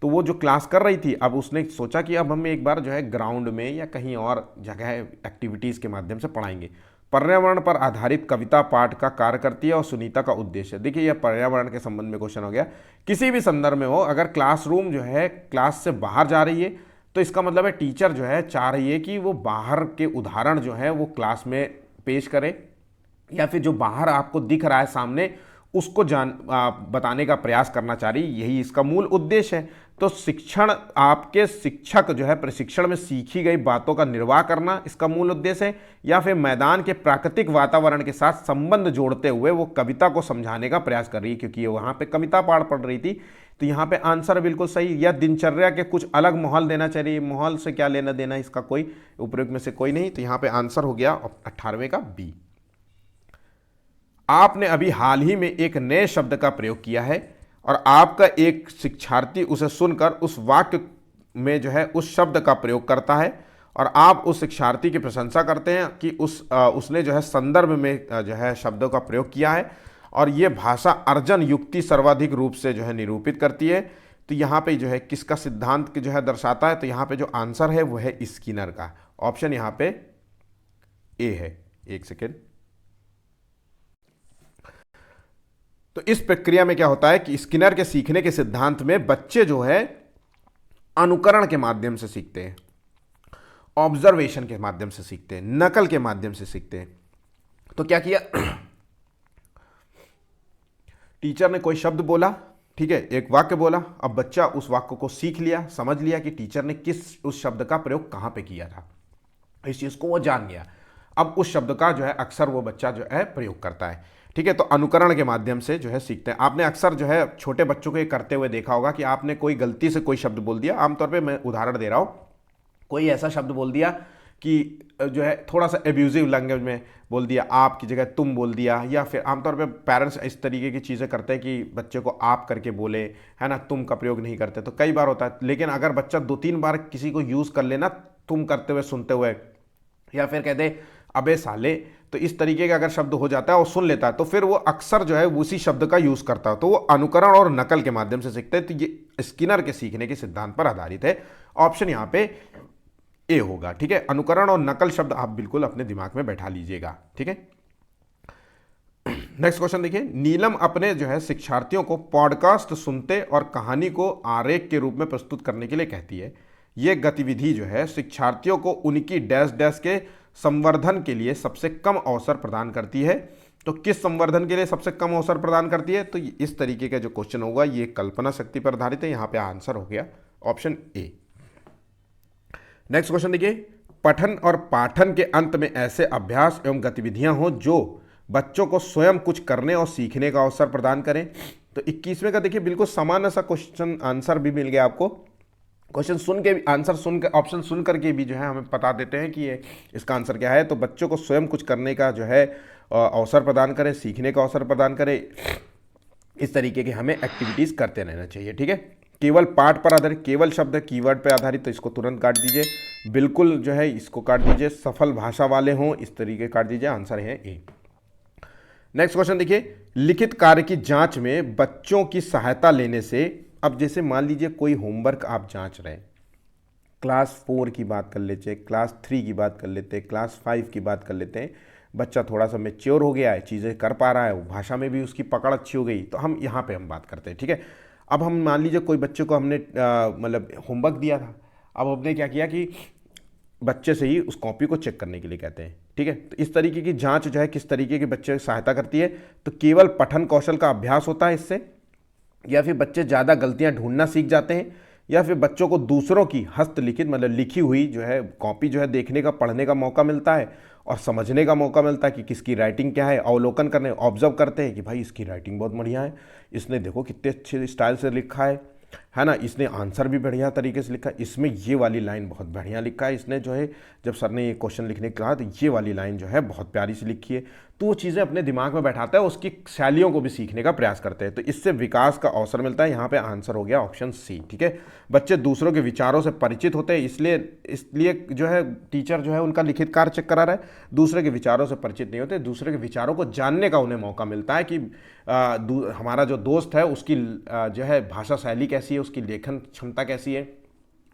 तो वो जो क्लास कर रही थी, अब उसने सोचा कि अब हम एक बार जो है ग्राउंड में या कहीं और जगह एक्टिविटीज़ के माध्यम से पढ़ाएंगे। पर्यावरण पर आधारित कविता पाठ का कार्य करती है और सुनीता का उद्देश्य, देखिए यह पर्यावरण के संबंध में क्वेश्चन हो गया। किसी भी संदर्भ में हो, अगर क्लासरूम जो है क्लास से बाहर जा रही है तो इसका मतलब है टीचर जो है चाह रही है कि वो बाहर के उदाहरण जो है वो क्लास में पेश करे, या फिर जो बाहर आपको दिख रहा है सामने उसको बताने का प्रयास करना चाह रही, यही इसका मूल उद्देश्य है। तो शिक्षण, आपके शिक्षक जो है प्रशिक्षण में सीखी गई बातों का निर्वाह करना इसका मूल उद्देश्य है, या फिर मैदान के प्राकृतिक वातावरण के साथ संबंध जोड़ते हुए वो कविता को समझाने का प्रयास कर रही है, क्योंकि ये वहाँ पे कविता पाठ पढ़ रही थी। तो यहाँ पे आंसर बिल्कुल सही, या दिनचर्या के कुछ अलग माहौल देना चाहिए, माहौल से क्या लेना देना, इसका कोई उपयोग में से कोई नहीं। तो यहाँ पे आंसर हो गया 18वें का बी। आपने अभी हाल ही में एक नए शब्द का प्रयोग किया है और आपका एक शिक्षार्थी उसे सुनकर उस वाक्य में जो है उस शब्द का प्रयोग करता है और आप उस शिक्षार्थी की प्रशंसा करते हैं कि उसने जो है संदर्भ में जो है शब्दों का प्रयोग किया है और ये भाषा अर्जन युक्ति सर्वाधिक रूप से जो है निरूपित करती है। तो यहाँ पे जो है किसका सिद्धांत जो है दर्शाता है, तो यहाँ पे जो आंसर है वो है स्किनर का, ऑप्शन यहाँ पे ए है। एक सेकेंड। तो इस प्रक्रिया में क्या होता है कि स्किनर के सीखने के सिद्धांत में बच्चे जो है अनुकरण के माध्यम से सीखते हैं, ऑब्जर्वेशन के माध्यम से सीखते हैं, नकल के माध्यम से सीखते हैं। तो क्या किया, टीचर ने कोई शब्द बोला, ठीक है, एक वाक्य बोला, अब बच्चा उस वाक्य को सीख लिया, समझ लिया कि टीचर ने किस उस शब्द का प्रयोग कहां पे किया था, इस चीज को वो जान गया। अब उस शब्द का जो है अक्सर वो बच्चा जो है प्रयोग करता है। ठीक है, तो अनुकरण के माध्यम से जो है सीखते हैं। आपने अक्सर जो है छोटे बच्चों को ये करते हुए देखा होगा कि आपने कोई गलती से कोई शब्द बोल दिया, आमतौर पे मैं उदाहरण दे रहा हूँ, कोई ऐसा शब्द बोल दिया कि जो है थोड़ा सा एब्यूजिव लैंग्वेज में बोल दिया, आप की जगह तुम बोल दिया, या फिर आमतौर पे पेरेंट्स इस तरीके की चीज़ें करते हैं कि बच्चे को आप करके बोले, है ना, तुम का प्रयोग नहीं करते। तो कई बार होता है, लेकिन अगर बच्चा 2-3 बार किसी को यूज़ कर लेना तुम करते हुए सुनते हुए, या फिर कहते अबे साले, तो इस तरीके का अगर शब्द हो जाता है और सुन लेता है तो फिर वो अक्सर जो है उसी शब्द का यूज़ करता है। तो वो अनुकरण और नकल के माध्यम से सीखते हैं। तो ये स्किनर के सीखने के सिद्धांत पर आधारित है, ऑप्शन यहाँ पे ए होगा। ठीक है, अनुकरण और नकल शब्द आप बिल्कुल अपने दिमाग में बैठा लीजिएगा। ठीक है, नेक्स्ट क्वेश्चन देखिए। नीलम अपने जो है शिक्षार्थियों को पॉडकास्ट सुनते और कहानी को आरेख के रूप में प्रस्तुत करने के लिए कहती है। ये गतिविधि जो है शिक्षार्थियों को उनकी डैश डैश के संवर्धन के लिए सबसे कम अवसर प्रदान करती है। तो किस संवर्धन के लिए सबसे कम अवसर प्रदान करती है, तो इस तरीके का जो क्वेश्चन होगा ये कल्पना शक्ति पर आधारित है। यहाँ पे आंसर हो गया ऑप्शन ए। नेक्स्ट क्वेश्चन देखिए। पठन और पाठन के अंत में ऐसे अभ्यास एवं गतिविधियां हो जो बच्चों को स्वयं कुछ करने और सीखने का अवसर प्रदान करें। तो 21वें का देखिए बिल्कुल समान सा क्वेश्चन आंसर भी मिल गया आपको। क्वेश्चन सुन के आंसर सुन कर ऑप्शन सुन करके भी जो है हमें बता देते हैं कि ये इसका आंसर क्या है। तो बच्चों को स्वयं कुछ करने का जो है अवसर प्रदान करें, सीखने का अवसर प्रदान करें, इस तरीके के हमें एक्टिविटीज़ करते रहना चाहिए। ठीक है, केवल पाठ पर आधारित, केवल शब्द कीवर्ड पर आधारित, तो इसको तुरंत काट दीजिए। बिल्कुल जो है इसको काट दीजिए। सफल भाषा वाले हों, इस तरीके काट दीजिए। आंसर है ए। नेक्स्ट क्वेश्चन देखिए, लिखित कार्य की जांच में बच्चों की सहायता लेने से, अब जैसे मान लीजिए कोई होमवर्क आप जांच रहे हैं, क्लास 4 की बात कर लेते हैं, क्लास 3 की बात कर लेते हैं, क्लास 5 की बात कर लेते हैं। बच्चा थोड़ा सा मेच्योर हो गया है, चीज़ें कर पा रहा है, वो भाषा में भी उसकी पकड़ अच्छी हो गई, तो हम यहाँ पे हम बात करते हैं। ठीक है, अब हम मान लीजिए कोई बच्चे को हमने मतलब होमवर्क दिया था, अब हमने क्या किया कि बच्चे से ही उस कॉपी को चेक करने के लिए कहते हैं। ठीक है, तो इस तरीके की जांच जो है किस तरीके के बच्चे सहायता करती है, तो केवल पठन कौशल का अभ्यास होता है इससे, या फिर बच्चे ज़्यादा गलतियां ढूंढना सीख जाते हैं, या फिर बच्चों को दूसरों की हस्तलिखित मतलब लिखी हुई जो है कॉपी जो है देखने का, पढ़ने का मौका मिलता है और समझने का मौका मिलता है कि किसकी राइटिंग क्या है। अवलोकन करने, ऑब्जर्व करते हैं कि भाई इसकी राइटिंग बहुत बढ़िया है, इसने देखो कितने अच्छे स्टाइल से लिखा है ना, इसने आंसर भी बढ़िया तरीके से लिखा है, इसमें ये वाली लाइन बहुत बढ़िया लिखा है, इसने जो है जब सर ने ये क्वेश्चन लिखने को कहा तो ये वाली लाइन जो है बहुत प्यारी सी लिखी है। तो वो चीज़ें अपने दिमाग में बैठाता है, उसकी शैलियों को भी सीखने का प्रयास करते हैं, तो इससे विकास का अवसर मिलता है। यहाँ पे आंसर हो गया ऑप्शन सी। ठीक है, बच्चे दूसरों के विचारों से परिचित होते हैं, इसलिए जो है टीचर जो है उनका लिखित कार्य चेक करा रहा है। दूसरे के विचारों से परिचित नहीं होते, दूसरे के विचारों को जानने का उन्हें मौका मिलता है कि हमारा जो दोस्त है उसकी जो है भाषा शैली कैसी है, उसकी लेखन क्षमता कैसी है,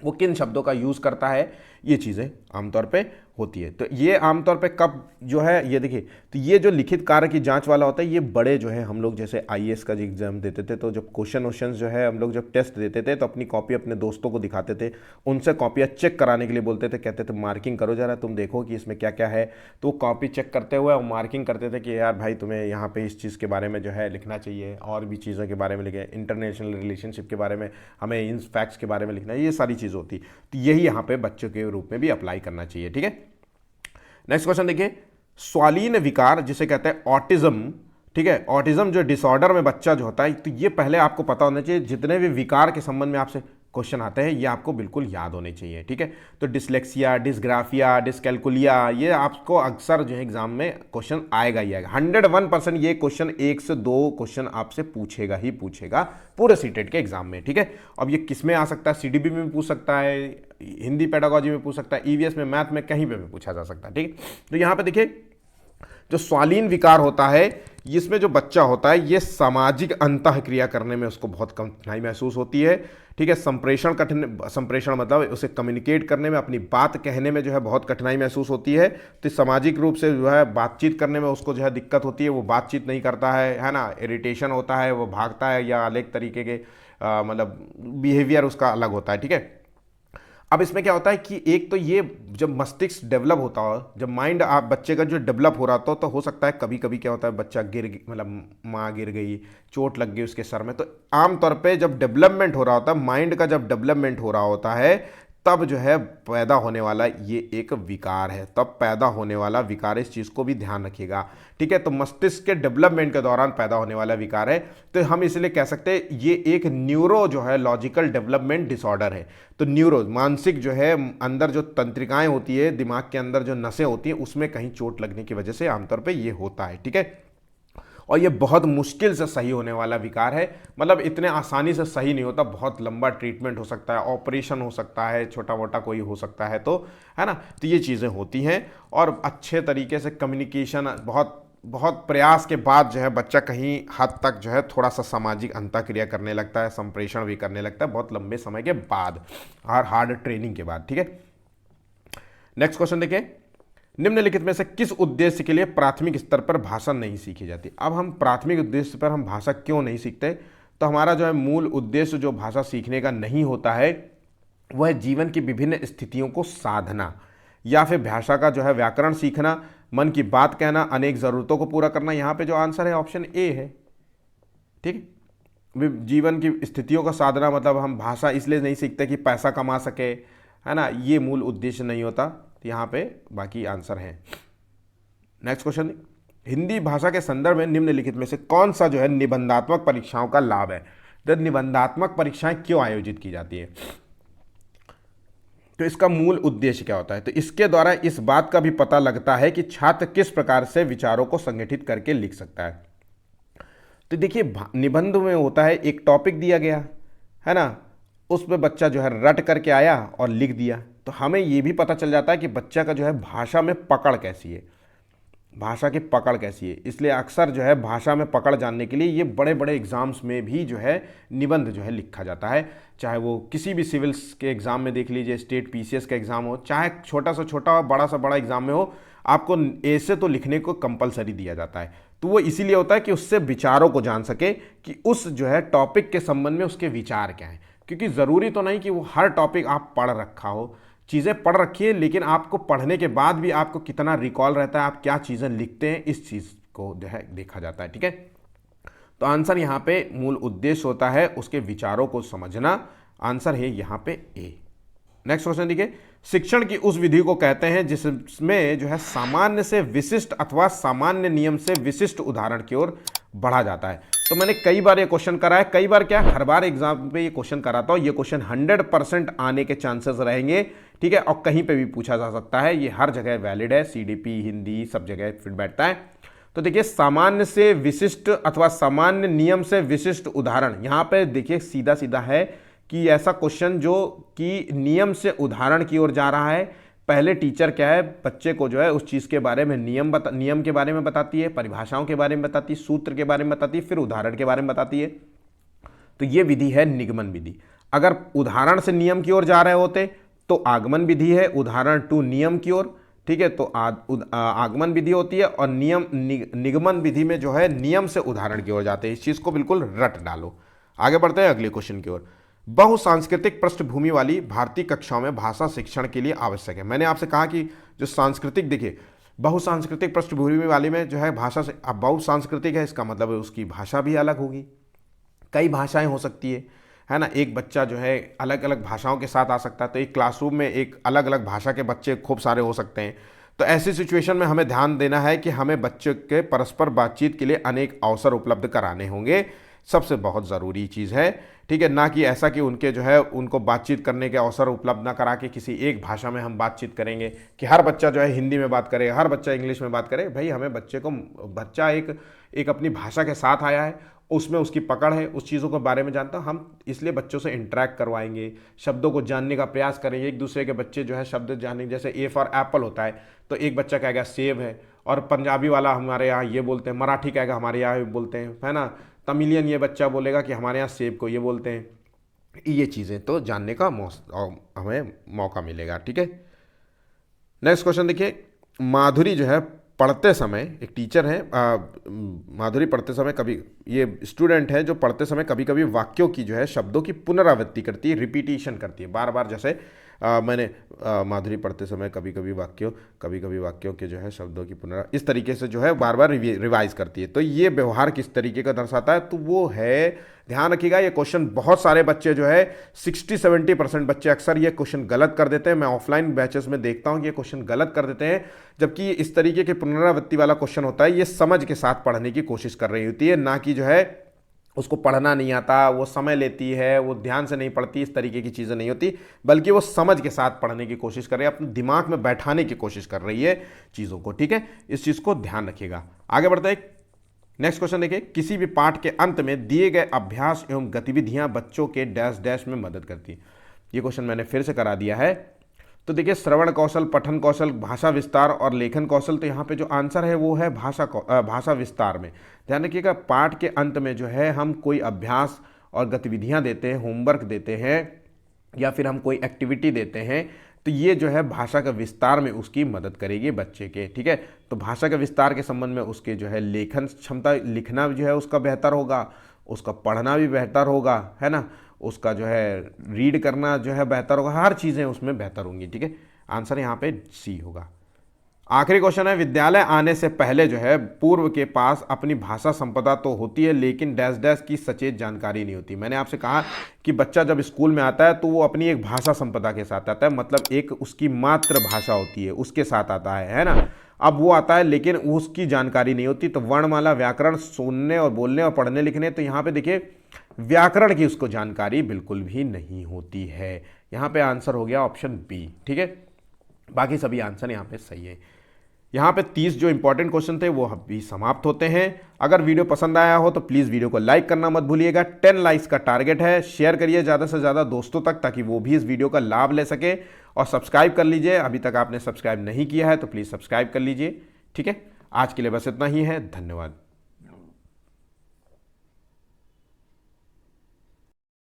वो किन शब्दों का यूज़ करता है, ये चीज़ें आमतौर पे होती है। तो ये आमतौर पे कब जो है ये देखिए, तो ये जो लिखित कार्य की जांच वाला होता है, ये बड़े जो है हम लोग जैसे आईएएस का जो एग्जाम देते थे, तो जब क्वेश्चन जो है हम लोग जब टेस्ट देते थे तो अपनी कॉपी अपने दोस्तों को दिखाते थे, उनसे कॉपियाँ चेक कराने के लिए बोलते थे, कहते थे मार्किंग करो जरा, तुम देखो कि इसमें क्या क्या है। तो कॉपी चेक करते हुए और मार्किंग करते थे कि यार भाई तुम्हें यहाँ पे इस चीज़ के बारे में जो है लिखना चाहिए, और भी चीज़ों के बारे में लिखे, इंटरनेशनल रिलेशनशिप के बारे में, हमें इन फैक्ट्स के बारे में लिखना है, ये सारी चीज़ होती। तो यही यहाँ पे बच्चों के रूप में भी अप्लाई करना चाहिए। ठीक है, नेक्स्ट क्वेश्चन देखिए, स्वालीन विकार जिसे कहते हैं ऑटिज्म। ठीक है, ऑटिज्म जो डिसऑर्डर में बच्चा जो होता है, तो ये पहले आपको पता होना चाहिए। जितने भी विकार के संबंध में आपसे क्वेश्चन आते हैं ये आपको बिल्कुल याद होने चाहिए। ठीक है, तो डिसलेक्सिया, डिसग्राफिया, डिसकैलकुलिया, ये आपको अक्सर जो है एग्जाम में क्वेश्चन आएगा ही आएगा। 101% ये क्वेश्चन 1 से 2 क्वेश्चन आपसे पूछेगा ही पूछेगा पूरे सीटेट के एग्जाम में। ठीक है, अब ये किस में आ सकता है, सीडीबी में भी पूछ सकता है, हिंदी पेडागोजी में पूछ सकता है, ईवीएस में, मैथ में, कहीं पे भी पूछा जा सकता है। ठीक है, तो यहाँ पे देखिए जो स्वालीन विकार होता है, इसमें जो बच्चा होता है ये सामाजिक अंतःक्रिया करने में उसको बहुत कठिनाई महसूस होती है। ठीक है, संप्रेषण मतलब उसे कम्युनिकेट करने में, अपनी बात कहने में जो है बहुत कठिनाई महसूस होती है। तो सामाजिक रूप से जो है बातचीत करने में उसको जो है दिक्कत होती है, वो बातचीत नहीं करता है ना, इरिटेशन होता है, वो भागता है, या अलग तरीके के मतलब बिहेवियर उसका अलग होता है। ठीक है, अब इसमें क्या होता है कि एक तो ये जब मस्तिष्क डेवलप होता हो, जब माइंड आप बच्चे का जो डेवलप हो रहा तो हो सकता है कभी कभी क्या होता है बच्चा मतलब माँ गिर गई, चोट लग गई उसके सर में, तो आमतौर पे जब डेवलपमेंट हो रहा होता है, माइंड का जब डेवलपमेंट हो रहा होता है, तब जो है पैदा होने वाला ये एक विकार है, तब पैदा होने वाला विकार, इस चीज़ को भी ध्यान रखिएगा। ठीक है, तो मस्तिष्क के डेवलपमेंट के दौरान पैदा होने वाला विकार है, तो हम इसलिए कह सकते हैं ये एक न्यूरो जो है लॉजिकल डेवलपमेंट डिसऑर्डर है। तो न्यूरो मानसिक जो है अंदर जो तंत्रिकाएं होती है, दिमाग के अंदर जो नसें होती हैं, उसमें कहीं चोट लगने की वजह से आमतौर पर ये होता है। ठीक है, और ये बहुत मुश्किल से सही होने वाला विकार है, मतलब इतने आसानी से सही नहीं होता, बहुत लंबा ट्रीटमेंट हो सकता है, ऑपरेशन हो सकता है, छोटा मोटा कोई हो सकता है, तो है ना, तो ये चीज़ें होती हैं। और अच्छे तरीके से कम्युनिकेशन, बहुत प्रयास के बाद जो है बच्चा कहीं हद तक जो है थोड़ा सा सामाजिक अंतःक्रिया करने लगता है, संप्रेषण भी करने लगता है बहुत लंबे समय के बाद, हार्ड ट्रेनिंग के बाद। ठीक है, नेक्स्ट क्वेश्चन देखिए, निम्नलिखित में से किस उद्देश्य के लिए प्राथमिक स्तर पर भाषा नहीं सीखी जाती। अब हम प्राथमिक उद्देश्य पर हम भाषा क्यों नहीं सीखते, तो हमारा जो है मूल उद्देश्य जो भाषा सीखने का नहीं होता है वह जीवन की विभिन्न स्थितियों को साधना, या फिर भाषा का जो है व्याकरण सीखना, मन की बात कहना, अनेक ज़रूरतों को पूरा करना। यहाँ पे जो आंसर है ऑप्शन ए है। ठीक है, जीवन की स्थितियों का साधना मतलब हम भाषा इसलिए नहीं सीखते कि पैसा कमा सके, है ना, ये मूल उद्देश्य नहीं होता। तो यहाँ पे बाकी आंसर हैं। नेक्स्ट क्वेश्चन, हिंदी भाषा के संदर्भ में निम्नलिखित में से कौन सा जो है निबंधात्मक परीक्षाओं का लाभ है? तो निबंधात्मक परीक्षाएं क्यों आयोजित की जाती है, तो इसका मूल उद्देश्य क्या होता है? तो इसके द्वारा इस बात का भी पता लगता है कि छात्र किस प्रकार से विचारों को संगठित करके लिख सकता है। तो देखिए, निबंध में होता है एक टॉपिक दिया गया है ना, उस पर बच्चा जो है रट करके आया और लिख दिया। तो हमें ये भी पता चल जाता है कि बच्चा का जो है भाषा में पकड़ कैसी है, भाषा की पकड़ कैसी है। इसलिए अक्सर जो है भाषा में पकड़ जानने के लिए ये बड़े बड़े एग्जाम्स में भी जो है निबंध जो है लिखा जाता है। चाहे वो किसी भी सिविल्स के एग्ज़ाम में देख लीजिए, स्टेट पीसीएस का एग्ज़ाम हो, चाहे छोटा सा छोटा बड़ा सा बड़ा एग्ज़ाम में हो, आपको ऐसे तो लिखने को कंपलसरी दिया जाता है। तो वो इसीलिए होता है कि उससे विचारों को जान सके कि उस जो है टॉपिक के संबंध में उसके विचार क्या हैं। क्योंकि ज़रूरी तो नहीं कि वो हर टॉपिक आप पढ़ रखा हो, चीज़ें पढ़ रखी है, लेकिन आपको पढ़ने के बाद भी आपको कितना रिकॉल रहता है, आप क्या चीज़ें लिखते हैं, इस चीज़ को जो है देखा जाता है। ठीक है, तो आंसर यहाँ पे मूल उद्देश्य होता है उसके विचारों को समझना। आंसर है यहाँ पे ए। नेक्स्ट क्वेश्चन देखिए, शिक्षण की उस विधि को कहते हैं जिसमें जो है सामान्य से विशिष्ट अथवा सामान्य नियम से विशिष्ट उदाहरण की ओर बढ़ा जाता है। तो मैंने कई बार ये क्वेश्चन करा है, कई बार क्या, हर बार एग्जाम पे ये क्वेश्चन कराता हूँ। ये क्वेश्चन 100% आने के चांसेस रहेंगे। ठीक है, और कहीं पे भी पूछा जा सकता है, ये हर जगह वैलिड है, सीडीपी हिंदी सब जगह फिट बैठता है। तो देखिए, सामान्य से विशिष्ट अथवा सामान्य नियम से विशिष्ट उदाहरण, यहाँ पे देखिए सीधा सीधा है कि ऐसा क्वेश्चन जो कि नियम से उदाहरण की ओर जा रहा है। पहले टीचर क्या है, बच्चे को जो है उस चीज़ के बारे में नियम के बारे में बताती है, परिभाषाओं के बारे में बताती है, सूत्र के बारे में बताती है, फिर उदाहरण के बारे में बताती है। तो ये विधि है निगमन विधि। अगर उदाहरण से नियम की ओर जा रहे होते तो आगमन विधि है, उदाहरण टू नियम की ओर। ठीक है, तो आगमन विधि होती है, और निगमन विधि में जो है नियम से उदाहरण की ओर जाते हैं। इस चीज़ को बिल्कुल रट डालो। आगे बढ़ते हैं अगले क्वेश्चन की ओर। बहुसांस्कृतिक पृष्ठभूमि वाली भारतीय कक्षाओं में भाषा शिक्षण के लिए आवश्यक है। मैंने आपसे कहा कि जो सांस्कृतिक, देखिए बहुसांस्कृतिक पृष्ठभूमि वाली में जो है भाषा से, अब बहुसांस्कृतिक है इसका मतलब है उसकी भाषा भी अलग होगी, कई भाषाएं हो सकती है ना। एक बच्चा जो है अलग अलग भाषाओं के साथ आ सकता है, तो एक क्लासरूम में एक अलग अलग भाषा के बच्चे खूब सारे हो सकते हैं। तो ऐसी सिचुएशन में हमें ध्यान देना है कि हमें बच्चों के परस्पर बातचीत के लिए अनेक अवसर उपलब्ध कराने होंगे, सबसे बहुत ज़रूरी चीज़ है। ठीक है, ना कि ऐसा कि उनके जो है उनको बातचीत करने के अवसर उपलब्ध ना करा के किसी एक भाषा में हम बातचीत करेंगे कि हर बच्चा जो है हिंदी में बात करे, हर बच्चा इंग्लिश में बात करे। भाई हमें बच्चा एक अपनी भाषा के साथ आया है, उसमें उसकी पकड़ है, उस चीज़ों के बारे में जानता है, हम इसलिए बच्चों से इंटरेक्ट करवाएंगे, शब्दों को जानने का प्रयास करेंगे। एक दूसरे के बच्चे जो है शब्द जानने, जैसे ए फॉर एप्पल होता है तो एक बच्चा कहेगा सेब है, और पंजाबी वाला हमारे यहाँ ये बोलते हैं, मराठी कहेगा हमारे यहाँ बोलते हैं, है ना, तमिलियन ये बच्चा बोलेगा कि हमारे यहाँ सेब को ये बोलते हैं। ये चीज़ें तो जानने का हमें मौका मिलेगा। ठीक है, नेक्स्ट क्वेश्चन देखिए, माधुरी जो है पढ़ते समय, एक टीचर है, माधुरी पढ़ते समय कभी, ये स्टूडेंट है जो पढ़ते समय कभी कभी वाक्यों की जो है शब्दों की पुनरावृत्ति करती है, रिपीटिशन करती है बार बार। जैसे माधुरी पढ़ते समय कभी कभी वाक्यों के जो है शब्दों की इस तरीके से जो है बार बार रिवाइज करती है। तो ये व्यवहार किस तरीके का दर्शाता है, तो वो है, ध्यान रखिएगा ये क्वेश्चन बहुत सारे बच्चे जो है 60-70% बच्चे अक्सर ये क्वेश्चन गलत कर देते हैं। मैं ऑफलाइन बैचेस में देखता हूँ कि ये क्वेश्चन गलत कर देते हैं, जबकि इस तरीके के पुनरावृत्ति वाला क्वेश्चन होता है, ये समझ के साथ पढ़ने की कोशिश कर रही होती है, ना कि जो है उसको पढ़ना नहीं आता, वो समय लेती है, वो ध्यान से नहीं पढ़ती, इस तरीके की चीज़ें नहीं होती, बल्कि वो समझ के साथ पढ़ने की कोशिश कर रही है, अपने दिमाग में बैठाने की कोशिश कर रही है चीज़ों को। ठीक है, इस चीज़ को ध्यान रखिएगा। आगे बढ़ते हैं, नेक्स्ट क्वेश्चन देखिए, किसी भी पाठ के अंत में दिए गए अभ्यास एवं गतिविधियां बच्चों के डैश डैश में मदद करती है। ये क्वेश्चन मैंने फिर से करा दिया है। तो देखिए, श्रवण कौशल, पठन कौशल, भाषा विस्तार और लेखन कौशल, तो यहाँ पे जो आंसर है वो है भाषा विस्तार में। ध्यान रखिएगा, पाठ के अंत में जो है हम कोई अभ्यास और गतिविधियाँ देते हैं, होमवर्क देते हैं, या फिर हम कोई एक्टिविटी देते हैं, तो ये जो है भाषा का विस्तार में उसकी मदद करेगी बच्चे के। ठीक है, तो भाषा के विस्तार के संबंध में उसके जो है लेखन क्षमता, लिखना जो है उसका बेहतर होगा, उसका पढ़ना भी बेहतर होगा, है ना, उसका जो है रीड करना जो है बेहतर होगा, हर चीज़ें उसमें बेहतर होंगी। ठीक है, आंसर यहाँ पे सी होगा। आखिरी क्वेश्चन है, विद्यालय आने से पहले जो है पूर्व के पास अपनी भाषा संपदा तो होती है, लेकिन डैश डैश की सचेत जानकारी नहीं होती। मैंने आपसे कहा कि बच्चा जब स्कूल में आता है तो वो अपनी एक भाषा संपदा के साथ आता है, मतलब एक उसकी मातृभाषा होती है उसके साथ आता है ना। अब वो आता है लेकिन उसकी जानकारी नहीं होती। तो वर्णमाला, व्याकरण, सुनने और बोलने और पढ़ने लिखने, तो यहाँ पे देखिए व्याकरण की उसको जानकारी बिल्कुल भी नहीं होती है। यहाँ पे आंसर हो गया ऑप्शन बी। ठीक है, बाकी सभी आंसर यहाँ पे सही है। यहाँ पे 30 जो इंपॉर्टेंट क्वेश्चन थे वो अभी समाप्त होते हैं। अगर वीडियो पसंद आया हो तो प्लीज़ वीडियो को लाइक करना मत भूलिएगा। 10 लाइक्स का टारगेट है। शेयर करिए ज़्यादा से ज़्यादा दोस्तों तक, ताकि वो भी इस वीडियो का लाभ ले सके। और सब्सक्राइब कर लीजिए, अभी तक आपने सब्सक्राइब नहीं किया है तो प्लीज़ सब्सक्राइब कर लीजिए। ठीक है, आज के लिए बस इतना ही है। धन्यवाद।